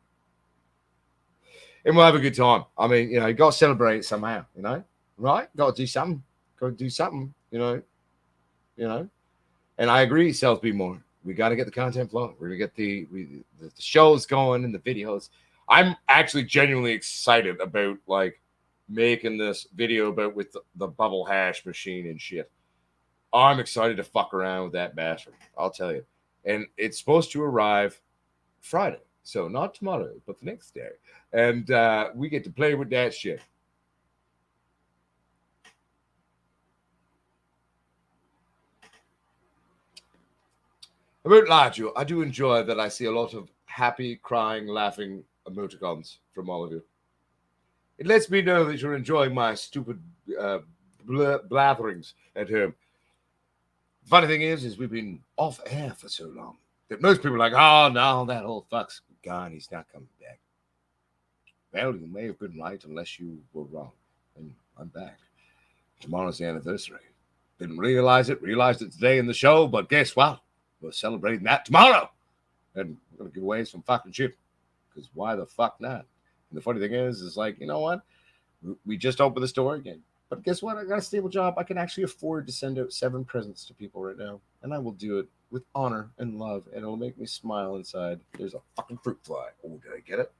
and we'll have a good time. I mean, you know, you got to celebrate it somehow. You know, right? Got to do something. Got to do something. You know. And I agree, sales be more. We got to get the content flowing. We're going to get the shows going and the videos. I'm actually genuinely excited about like making this video about with the bubble hash machine and shit. I'm excited to fuck around with that bastard. I'll tell you. And it's supposed to arrive Friday. So not tomorrow, but the next day. And we get to play with that shit. I won't lie to you. I do enjoy that I see a lot of happy, crying, laughing emoticons from all of you. It lets me know that you're enjoying my stupid blatherings at home. Funny thing is we've been off air for so long that most people are like, oh, no, that old fuck's gone. He's not coming back. Well, you may have been right unless you were wrong. And I'm back. Tomorrow's the anniversary. Didn't realize it. Realized it today in the show, but guess what? We're celebrating that tomorrow. And we're going to give away some fucking shit. Because why the fuck not? And the funny thing is like, you know what? We just opened the store again. But guess what? I got a stable job. I can actually afford to send out 7 presents to people right now. And I will do it with honor and love. And it'll make me smile inside. There's a fucking fruit fly. Oh, did I get it?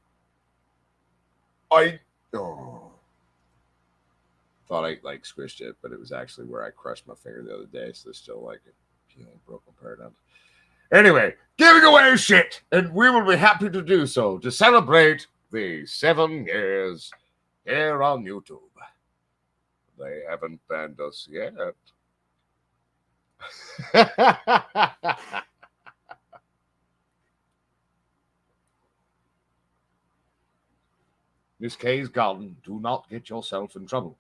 Thought I like squished it, but it was actually where I crushed my finger the other day. So there's still like a peeling broken part of it. Anyway, giving away shit, and we will be happy to do so to celebrate the 7 years here on YouTube. They haven't banned us yet. Miss K's garden, do not get yourself in trouble.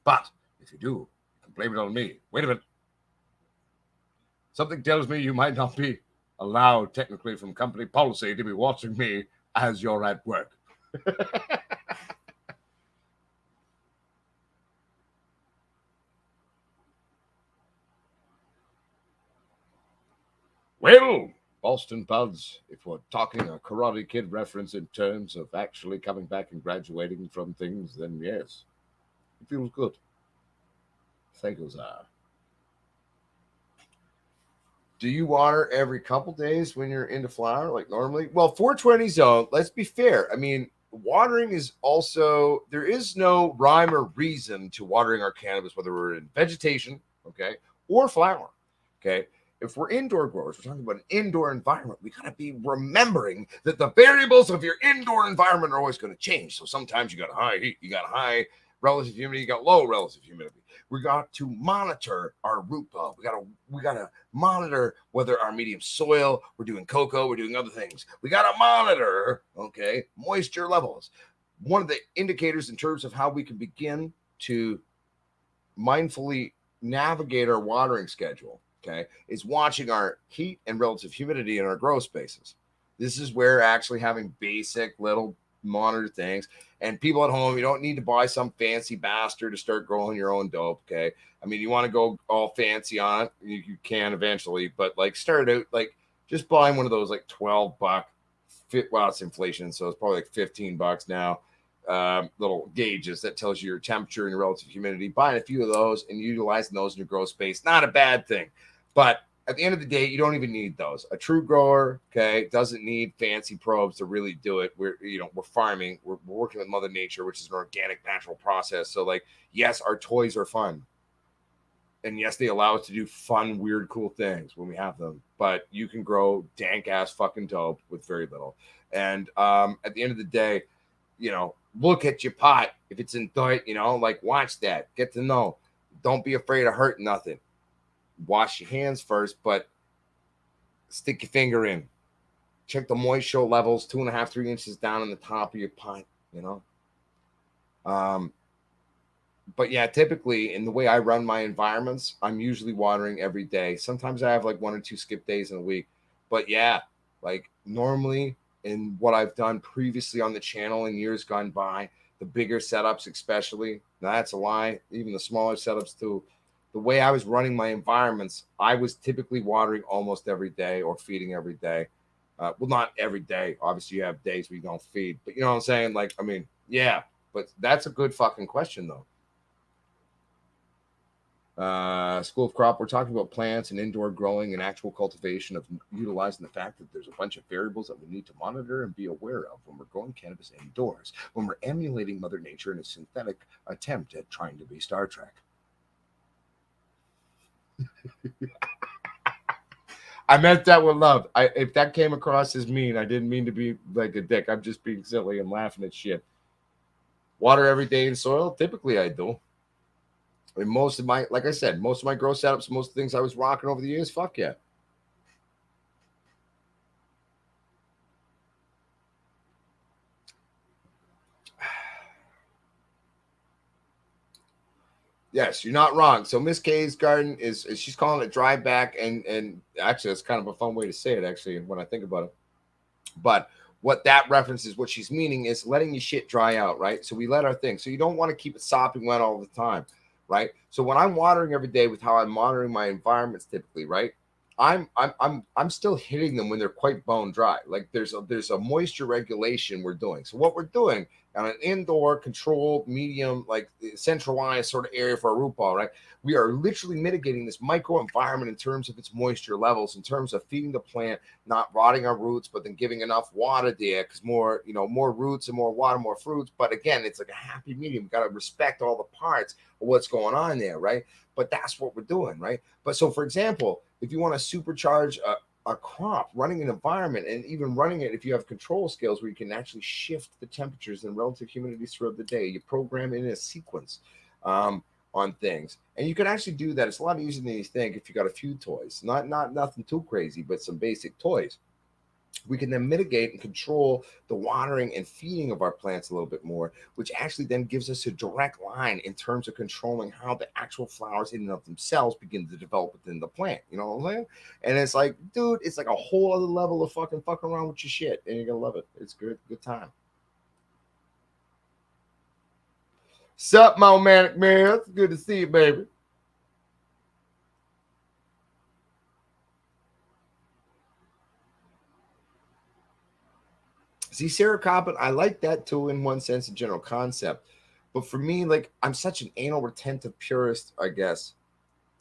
But if you do, you can blame it on me. Wait a minute. Something tells me you might not be allowed technically from company policy to be watching me as you're at work. Well, Boston Buds, if we're talking a Karate Kid reference in terms of actually coming back and graduating from things, then yes, it feels good. Thank you, sir. Do you water every couple days when you're into flower like normally? Well, 420 zone, let's be fair. I mean, watering is also, there is no rhyme or reason to watering our cannabis, whether we're in vegetation, okay, or flower, okay. If we're indoor growers, we're talking about an indoor environment, we got to be remembering that the variables of your indoor environment are always going to change. So sometimes you got high heat, you got high relative humidity, you got low relative humidity. We got to monitor our root ball. We gotta monitor whether our medium soil, we're doing cocoa, we're doing other things. We gotta monitor, okay, moisture levels. One of the indicators in terms of how we can begin to mindfully navigate our watering schedule, okay, is watching our heat and relative humidity in our grow spaces. This is where actually having basic little monitor things, and people at home, you don't need to buy some fancy bastard to start growing your own dope, okay? I mean, you want to go all fancy on it, you can eventually, but like start out like just buying one of those like $12 fit. Well, it's inflation, so it's probably like $15 now. Little gauges that tells you your temperature and your relative humidity. Buying a few of those and utilizing those in your grow space, not a bad thing. But at the end of the day, you don't even need those. A true grower, okay, doesn't need fancy probes to really do it. We're farming, we're working with Mother Nature, which is an organic, natural process. So, like, yes, our toys are fun, and yes, they allow us to do fun, weird, cool things when we have them. But you can grow dank ass fucking dope with very little. And at the end of the day, look at your pot. If it's in dirt, like watch that. Get to know. Don't be afraid of hurting nothing. Wash your hands first, but stick your finger in. Check the moisture levels 2.5, 3 inches down on the top of your pot, you know. Um, but yeah, typically in the way I run my environments, I'm usually watering every day. Sometimes I have like 1 or 2 skip days in a week. But yeah, like normally in what I've done previously on the channel in years gone by, the bigger setups, especially, now that's a lie, even the smaller setups too. The way I was running my environments, I was typically watering almost every day or feeding every day. Well, not every day. Obviously, you have days where you don't feed, but you know what I'm saying? Like, I mean, yeah, but that's a good fucking question, though. School of Crop, we're talking about plants and indoor growing and actual cultivation of utilizing the fact that there's a bunch of variables that we need to monitor and be aware of when we're growing cannabis indoors, when we're emulating Mother Nature in a synthetic attempt at trying to be Star Trek. I meant that with love. If that came across as mean, I didn't mean to be like a dick. I'm just being silly and laughing at shit. Water every day in soil? Typically, I do. I mean, most of my, like I said, most of my grow setups, most of the things I was rocking over the years, fuck yeah. Yes, you're not wrong. So Miss K's garden is she's calling it dry back, and actually it's kind of a fun way to say it actually when I think about it. But what that references, what she's meaning is letting your shit dry out, right? So we let our thing. So you don't want to keep it sopping wet all the time, right? So when I'm watering every day with how I'm monitoring my environments typically, right? I'm still hitting them when they're quite bone dry. Like there's a moisture regulation we're doing. So what we're doing on an indoor controlled medium, like centralized sort of area for a root ball, right? We are literally mitigating this micro environment in terms of its moisture levels, in terms of feeding the plant, not rotting our roots, but then giving enough water there because more, more roots and more water, more fruits. But again, it's like a happy medium. We got to respect all the parts of what's going on there, right? But that's what we're doing, right? But so, for example, if you want to supercharge a crop, running an environment, and even running it if you have control skills where you can actually shift the temperatures and relative humidities throughout the day, you program in a sequence. On things, and you can actually do that. It's a lot easier than you think if you got a few toys, not nothing too crazy, but some basic toys. We can then mitigate and control the watering and feeding of our plants a little bit more, which actually then gives us a direct line in terms of controlling how the actual flowers in and of themselves begin to develop within the plant. You know what I'm saying? And it's like, dude, it's like a whole other level of fucking around with your shit, and you're gonna love it. It's good time. Sup, my manic man? It's good to see you, baby. See, Sarah Coppin, I like that too in one sense, in general concept. But for me, like, I'm such an anal retentive purist, I guess,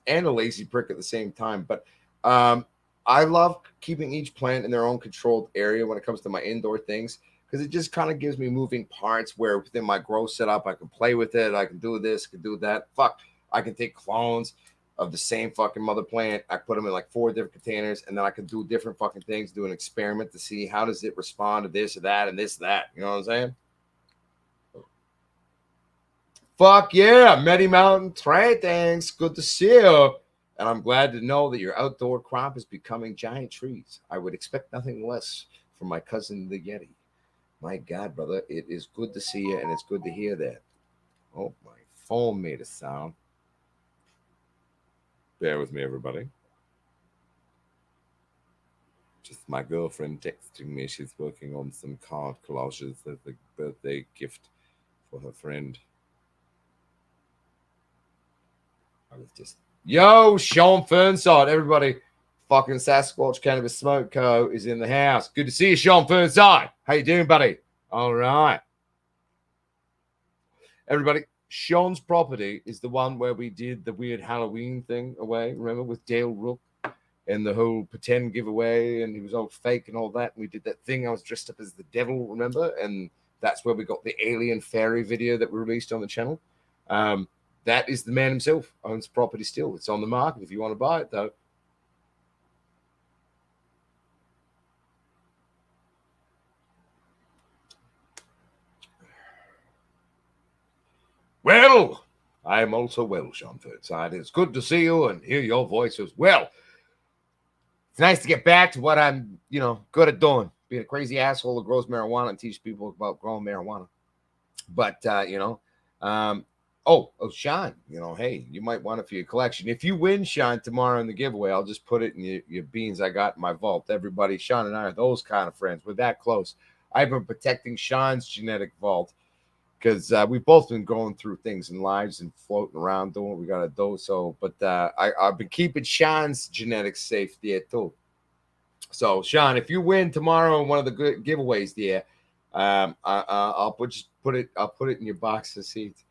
and a lazy prick at the same time. But um, I love keeping each plant in their own controlled area when it comes to my indoor things because it just kind of gives me moving parts where within my grow setup, I can play with it. I can do this, I can do that. Fuck, I can take clones of the same fucking mother plant. I put them in like 4 different containers, and then I can do different fucking things, do an experiment to see how does it respond to this or that and this that. You know what I'm saying? Fuck yeah, Medi Mountain. Trey, thanks. Good to see you. And I'm glad to know that your outdoor crop is becoming giant trees. I would expect nothing less from my cousin the Yeti. My God, brother, it is good to see you, and it's good to hear that. Oh, my phone made a sound. Bear with me, everybody. Just my girlfriend texting me. She's working on some card collages as a birthday gift for her friend. I was just, yo, Sean Fernside, everybody. Fucking Sasquatch Cannabis Smoke Co. is in the house. Good to see you, Sean Fernside. How you doing, buddy? All right. Everybody, Sean's property is the one where we did the weird Halloween thing away, remember, with Dale Rook and the whole pretend giveaway, and he was all fake and all that. And we did that thing. I was dressed up as the devil, remember? And that's where we got the alien fairy video that we released on the channel. That is the man himself, owns property still. It's on the market if you want to buy it, though. Well, I am also well, Sean Fernside. It's good to see you and hear your voice as well. It's nice to get back to what I'm, good at doing. Being a crazy asshole that grows marijuana and teach people about growing marijuana. But, Sean, hey, you might want it for your collection. If you win, Sean, tomorrow in the giveaway, I'll just put it in your beans I got in my vault. Everybody, Sean and I are those kind of friends. We're that close. I've been protecting Sean's genetic vault because we've both been going through things in lives and floating around doing what we got to do. So, but I've been keeping Sean's genetics safe there too. So, Sean, if you win tomorrow in one of the good giveaways there, I'll put it in your box of seeds.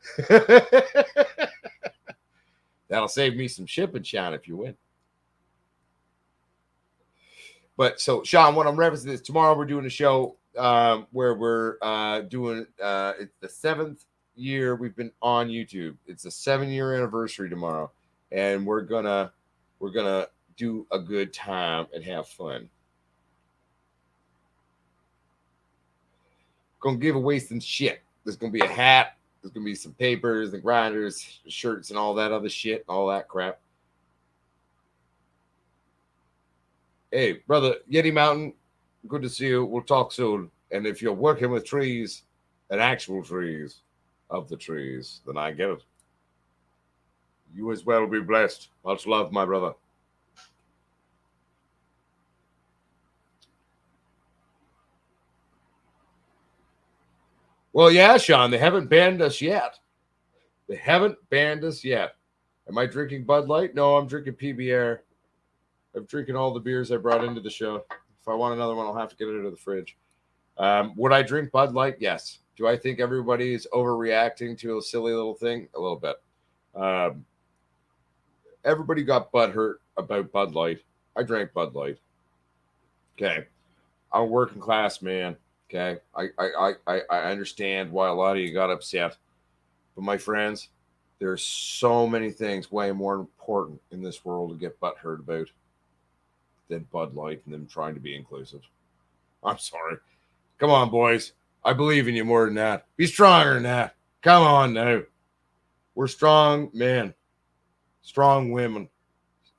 That'll save me some shipping, Sean, if you win. But so, Sean, what I'm referencing is tomorrow we're doing a show where we're doing it's the 7th year we've been on YouTube. It's a 7-year anniversary tomorrow, and we're gonna do a good time and have fun. Gonna give away some shit. There's gonna be a hat. There's gonna be some papers and grinders, shirts, and all that other shit, all that crap. Hey, brother, Yeti Mountain, good to see you. We'll talk soon. And if you're working with trees and actual trees of the trees, then I get it. You as well be blessed. Much love, my brother. Well, yeah, Sean, they haven't banned us yet. They haven't banned us yet. Am I drinking Bud Light? No, I'm drinking PBR. I'm drinking all the beers I brought into the show. If I want another one, I'll have to get it out of the fridge. Would I drink Bud Light? Yes. Do I think everybody is overreacting to a silly little thing? A little bit. Everybody got butthurt about Bud Light. I drank Bud Light. Okay. I'm a working class man. Okay. I understand why a lot of you got upset. But my friends, there's so many things way more important in this world to get butthurt about than Bud Light and them trying to be inclusive. I'm sorry. Come on, boys. I believe in you more than that. Be stronger than that. Come on now. We're strong men. Strong women.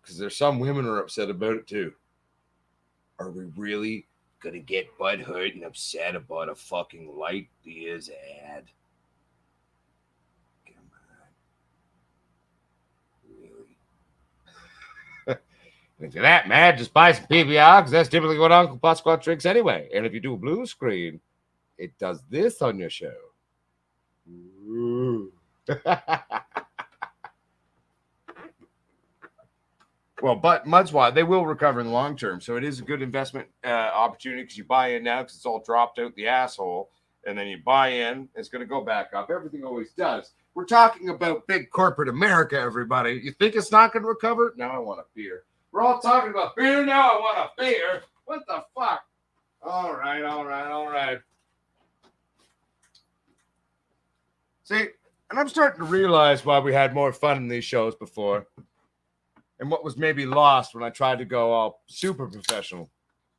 Because there's some women are upset about it too. Are we really going to get butthurt and upset about a fucking light beers ad? Come on. Really? If you're that mad, just buy some PBR because that's typically what Uncle Pasquale drinks anyway. And if you do a blue screen, it does this on your show. Well, but Mudswad, they will recover in the long term. So it is a good investment opportunity because you buy in now because it's all dropped out the asshole. And then you buy in, it's going to go back up. Everything always does. We're talking about big corporate America, everybody. You think it's not going to recover? Now I want a beer. We're all talking about beer. Now I want a beer. What the fuck? All right. See, and I'm starting to realize why we had more fun in these shows before. And what was maybe lost when I tried to go all super professional.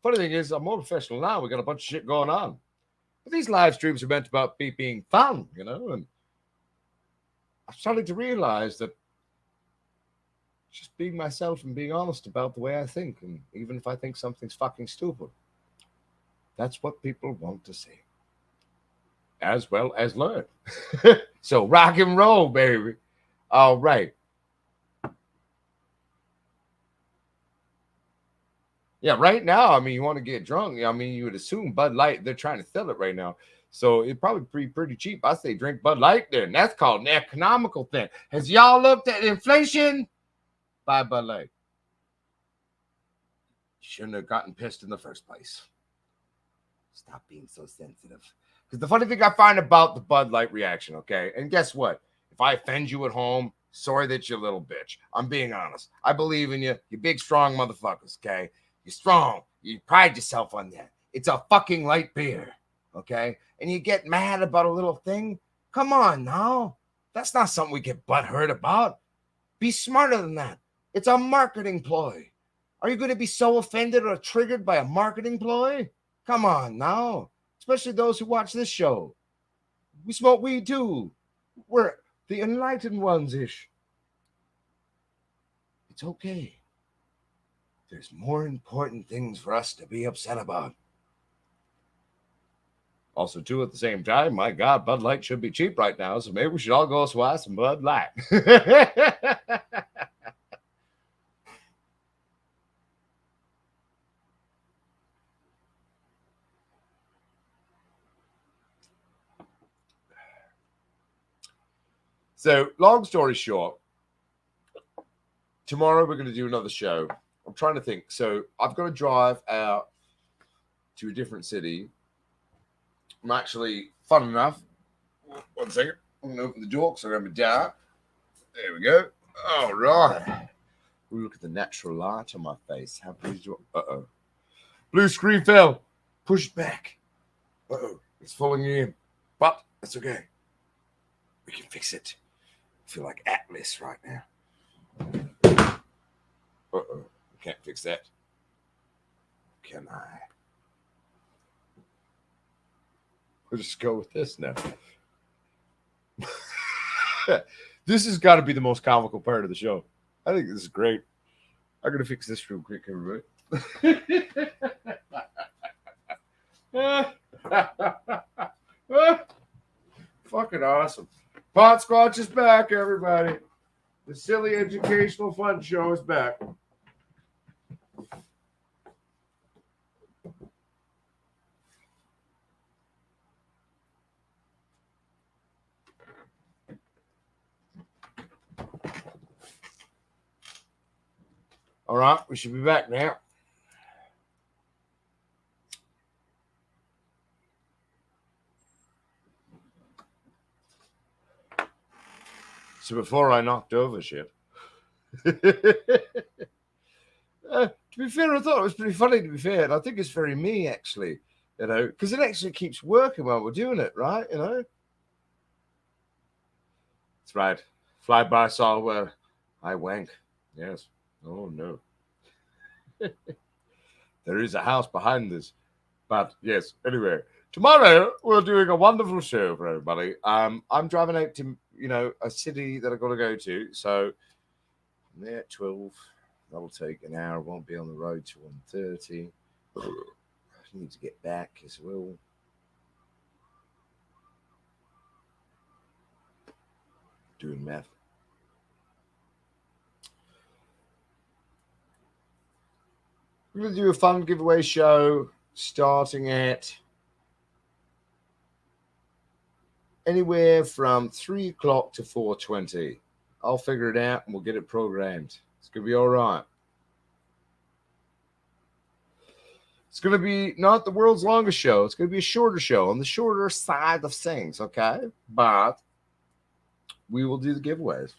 Funny thing is, I'm more professional now. We got a bunch of shit going on. But these live streams are meant about being fun, and I'm starting to realize that just being myself and being honest about the way I think, and even if I think something's fucking stupid, that's what people want to see. As well as learn. So rock and roll, baby. All right. Yeah, right now, I mean, you want to get drunk. I mean, you would assume Bud Light, they're trying to sell it right now. So it'd probably be pretty cheap. I say drink Bud Light then. That's called an economical thing. Has y'all looked at inflation? Buy Bud Light. Shouldn't have gotten pissed in the first place. Stop being so sensitive. Because the funny thing I find about the Bud Light reaction, okay, and guess what? If I offend you at home, sorry that you're a little bitch. I'm being honest. I believe in you. You big, strong motherfuckers, okay? You're strong. You pride yourself on that. It's a fucking light beer, okay? And you get mad about a little thing? Come on now. That's not something we get butthurt about. Be smarter than that. It's a marketing ploy. Are you going to be so offended or triggered by a marketing ploy? Come on now. Especially those who watch this show. We smoke weed too. We're the enlightened ones-ish. It's okay. There's more important things for us to be upset about. Also, too, at the same time, my God, Bud Light should be cheap right now, so maybe we should all go swat some Bud Light. So, long story short, tomorrow we're going to do another show. I'm trying to think. So, I've got to drive out to a different city. I'm actually, fun enough, 1 second. I'm going to open the door because I'm going to be down. There we go. All right. Ooh, look at the natural light on my face. How pleased you are. Uh-oh. Blue screen fell. Push it back. Uh-oh. It's falling in. But it's okay. We can fix it. I feel like Atlas right now. Uh-oh. Can't fix that. Can I? We'll just go with this now. This has got to be the most comical part of the show. I think this is great. I'm going to fix this real quick, everybody. Fucking awesome. Pot Squatch is back, everybody. The silly educational fun show is back. All right, we should be back now. So before I knocked over shit, to be fair, I thought it was pretty funny, to be fair. And I think it's very me, actually, because it actually keeps working while we're doing it, right? That's right. Fly by software. I wank. Yes. Oh, no. There is a house behind this. But, yes, anyway. Tomorrow, we're doing a wonderful show for everybody. I'm driving out to, a city that I've got to go to. So, I'm there at 12. That'll take an hour. Won't be on the road till 1:30. I need to get back as well. Doing math. We're going to do a fun giveaway show starting at anywhere from 3 o'clock to 4:20. I'll figure it out and we'll get it programmed. It's going to be all right. It's going to be not the world's longest show. It's going to be a shorter show on the shorter side of things, okay? But we will do the giveaways.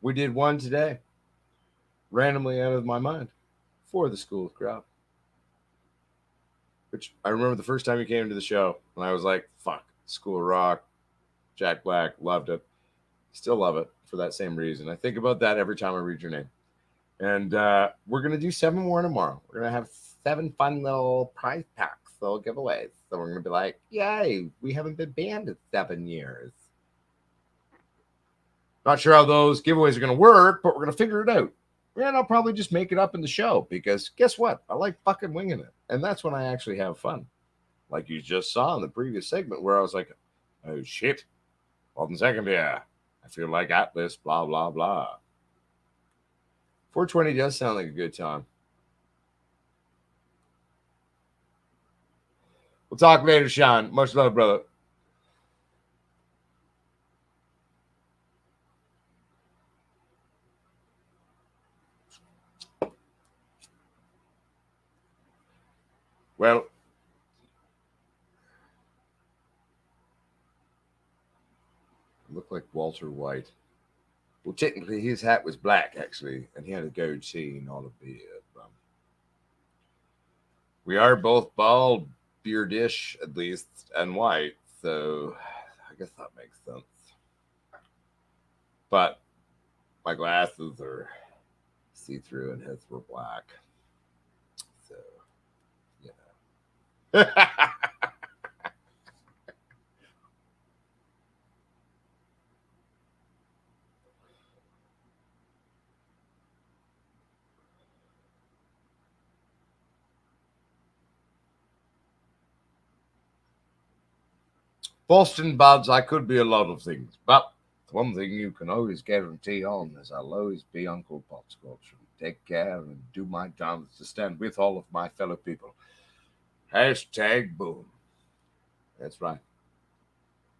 We did one today, randomly out of my mind, for the School of Crowd. Which I remember the first time you came to the show, and I was like, fuck, School of Rock, Jack Black, loved it. Still love it for that same reason. I think about that every time I read your name. And we're going to do 7 more tomorrow. We're going to have 7 fun little prize packs, little giveaways. So we're going to be like, yay, we haven't been banned in 7 years. Not sure how those giveaways are going to work, but we're going to figure it out. And I'll probably just make it up in the show because guess what? I like fucking winging it. And that's when I actually have fun. Like you just saw in the previous segment where I was like, oh shit. 1 second here. I feel like Atlas, blah, blah, blah. 420 does sound like a good time. We'll talk later, Sean. Much love, brother. Well, looked like Walter White. Well, technically, his hat was black, actually, and he had a goatee and all a beard. We are both bald, beardish, at least, and white, so I guess that makes sense. But my glasses are see through and his were black. So, you know. Boston buds, I could be a lot of things, but one thing you can always guarantee on is I'll always be Uncle Popsquatch and take care and do my job to stand with all of my fellow people. Hashtag boom. That's right.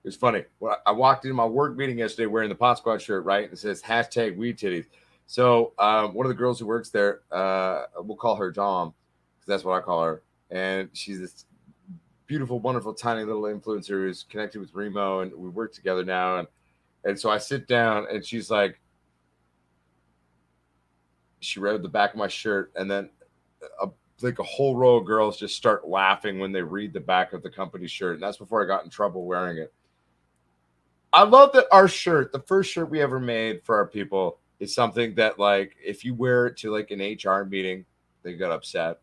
It's funny. Well, I walked into my work meeting yesterday wearing the Pot Squad shirt, right? It says hashtag weed titties. So one of the girls who works there, we'll call her Dom, because that's what I call her. And she's this beautiful, wonderful, tiny little influencer who's connected with Remo, and we work together now. And so I sit down, and she's like, she read the back of my shirt, and then like a whole row of girls just start laughing when they read the back of the company shirt. And that's before I got in trouble wearing it. I love that our shirt, the first shirt we ever made for our people, is something that, like, if you wear it to like an HR meeting, they got upset.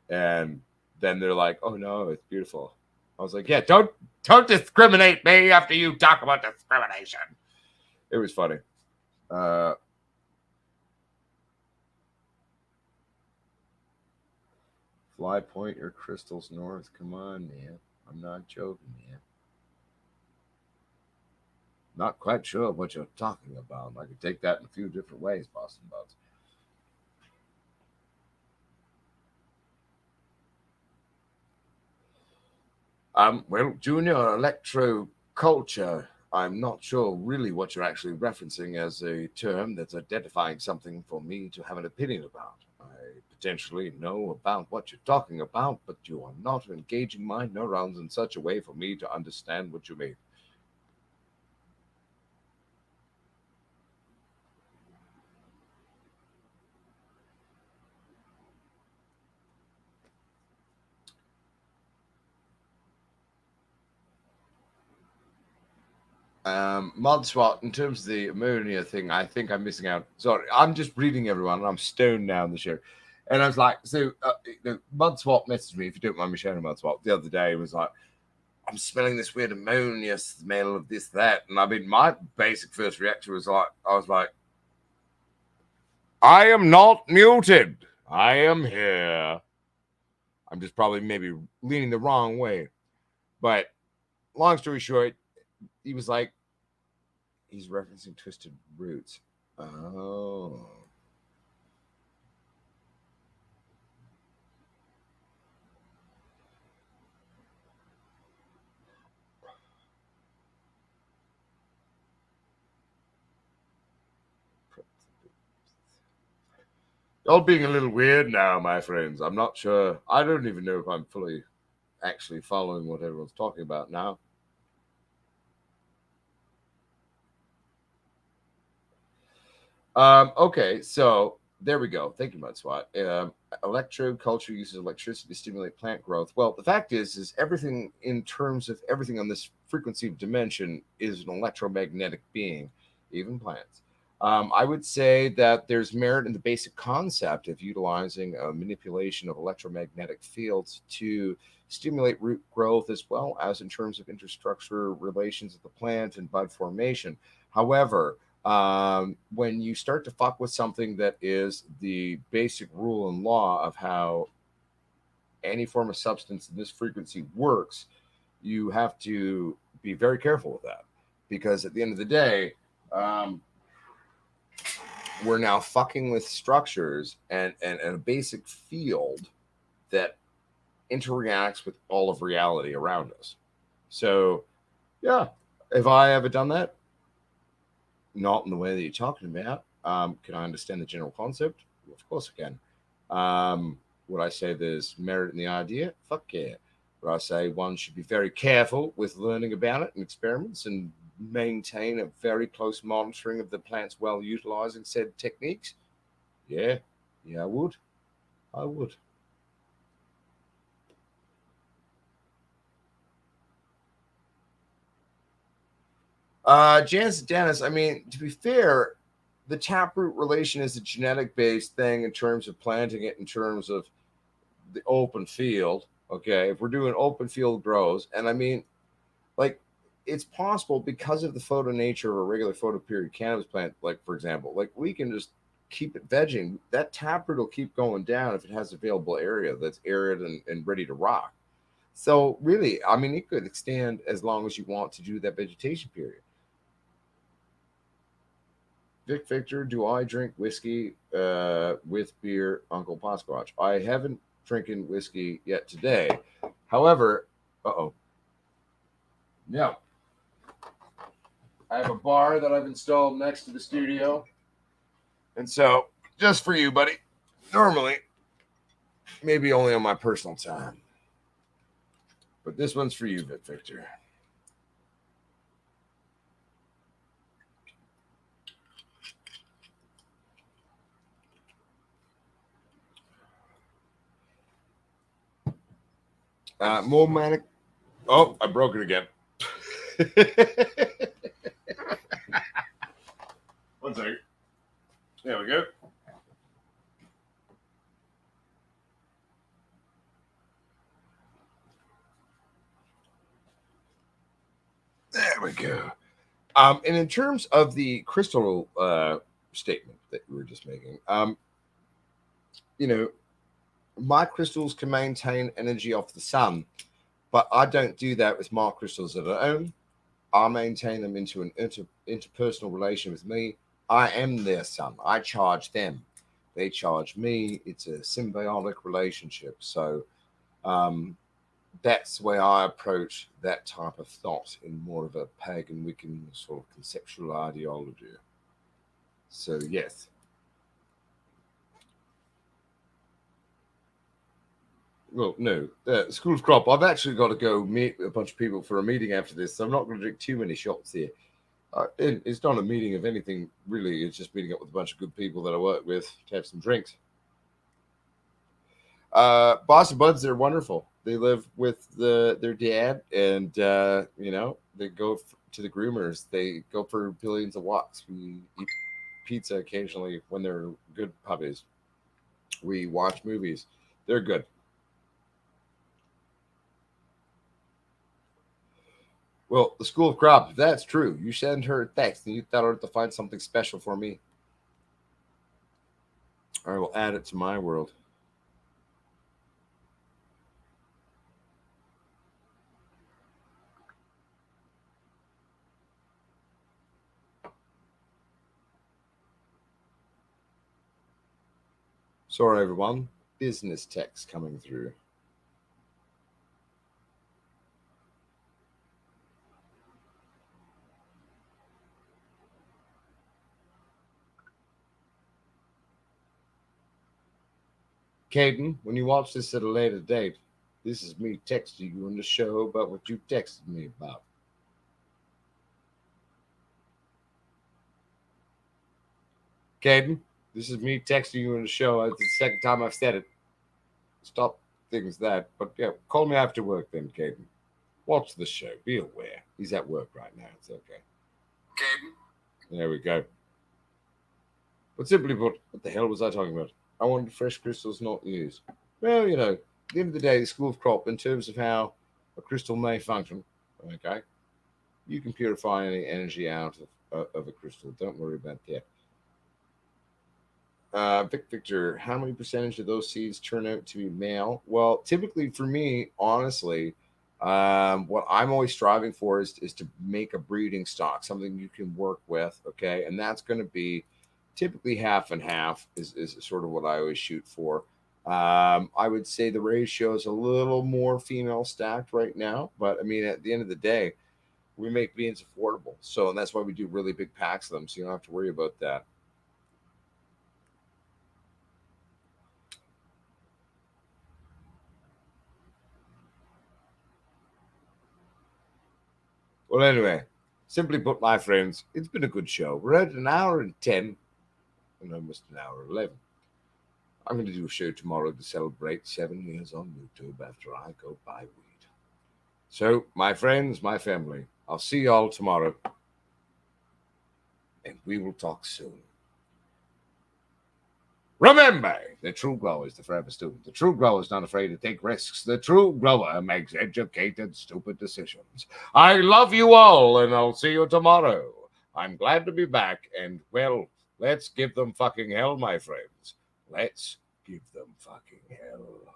And then they're like, "Oh no, it's beautiful." I was like, "Yeah, don't discriminate me after you talk about discrimination." It was funny. Fly point your crystals north. Come on, man. I'm not joking, man. Not quite sure what you're talking about. I could take that in a few different ways, Boston Buds. Well, Junior, electro culture. I'm not sure really what you're actually referencing as a term that's identifying something for me to have an opinion about. I potentially know about what you're talking about, but you are not engaging my neurons in such a way for me to understand what you mean. Mod SWAT, in terms of the ammonia thing, I think I'm missing out. Sorry, I'm just reading everyone, and I'm stoned now in the show. And I was like, so Mud Swap messaged me, if you don't mind me sharing Mud Swap, the other day. Was like, I'm smelling this weird ammonia smell of this, that. And I mean, my basic first reaction was like, I was like, I am not muted. I am here. I'm just probably maybe leaning the wrong way. But long story short, he was like, he's referencing Twisted Roots. Oh. Y'all being a little weird now, my friends. I'm not sure. I don't even know if I'm fully actually following what everyone's talking about now. Okay, so there we go. Thank you, Mudswat. Electro culture uses electricity to stimulate plant growth. Well, the fact is everything in terms of everything on this frequency of dimension is an electromagnetic being, even plants. I would say that there's merit in the basic concept of utilizing a manipulation of electromagnetic fields to stimulate root growth, as well as in terms of interstructure relations of the plant and bud formation. However, when you start to fuck with something that is the basic rule and law of how any form of substance in this frequency works, you have to be very careful with that, because at the end of the day, we're now fucking with structures and a basic field that interacts with all of reality around us. So, yeah, have I ever done that? Not in the way that you're talking about. Can I understand the general concept? Well, of course I can. Would I say there's merit in the idea? Fuck yeah. Would I say one should be very careful with learning about it and experiments and maintain a very close monitoring of the plants while utilizing said techniques? Yeah, yeah, I would. I would. Janice Dennis, I mean, to be fair, the taproot relation is a genetic based thing in terms of planting it in terms of the open field. Okay, if we're doing open field grows, and I mean, like, it's possible because of the photo nature of a regular photoperiod cannabis plant, like for example, like we can just keep it vegging. That taproot will keep going down if it has available area that's arid and ready to rock. So really, I mean, it could extend as long as you want to do that vegetation period. Vic Victor, do I drink whiskey with beer, Uncle Posquatch? I haven't drinking whiskey yet today. However, oh, no, I have a bar that I've installed next to the studio, and so just for you, buddy. Normally, maybe only on my personal time, but this one's for you, Vic Victor. More manic. Oh, I broke it again. One second. There we go. There we go. And in terms of the crystal statement that you were just making, you know, my crystals can maintain energy off the sun, but I don't do that with my crystals that I own. I maintain them into an interpersonal relation with me. I am their sun. I charge them. They charge me. It's a symbiotic relationship. So um, that's the way I approach that type of thought in more of a pagan Wiccan sort of conceptual ideology. So yes. Well, no, School of Crop. I've actually got to go meet a bunch of people for a meeting after this, so I'm not going to drink too many shots here. It's not a meeting of anything really. It's just meeting up with a bunch of good people that I work with to have some drinks. Boston Buds, they're wonderful. They live with their dad, and they go to the groomers. They go for billions of walks. We eat pizza occasionally when they're good puppies. We watch movies. They're good. Well, the School of Crop, if that's true, you send her a text and you tell her to find something special for me. I will add it to my world. Sorry, everyone. Business text coming through. Caden, when you watch this at a later date, this is me texting you on the show about what you texted me about. Caden, this is me texting you on the show. It's the second time I've said it. Stop things that. But yeah, call me after work then, Caden. Watch the show. Be aware. He's at work right now. It's okay. Caden. There we go. But simply put, what the hell was I talking about? I wanted fresh crystals not used. Well, at the end of the day, the school of crop, in terms of how a crystal may function, okay, you can purify any energy out of a crystal. Don't worry about that. Victor, how many percentage of those seeds turn out to be male? Well, typically for me, honestly, what I'm always striving for is to make a breeding stock, something you can work with. Okay. And that's going to be typically half and half is sort of what I always shoot for. I would say the ratio is a little more female stacked right now, but I mean, at the end of the day, we make beans affordable. So, and that's why we do really big packs of them. So you don't have to worry about that. Well, anyway, simply put, my friends, it's been a good show. We're at an hour and 10 and almost an hour 11. I'm going to do a show tomorrow to celebrate 7 years on YouTube after I go buy weed. So, my friends, my family, I'll see you all tomorrow and we will talk soon. Remember, the true grower is the forever student. The true grower is not afraid to take risks. The true grower makes educated, stupid decisions. I love you all, and I'll see you tomorrow. I'm glad to be back, and well, let's give them fucking hell, my friends. Let's give them fucking hell.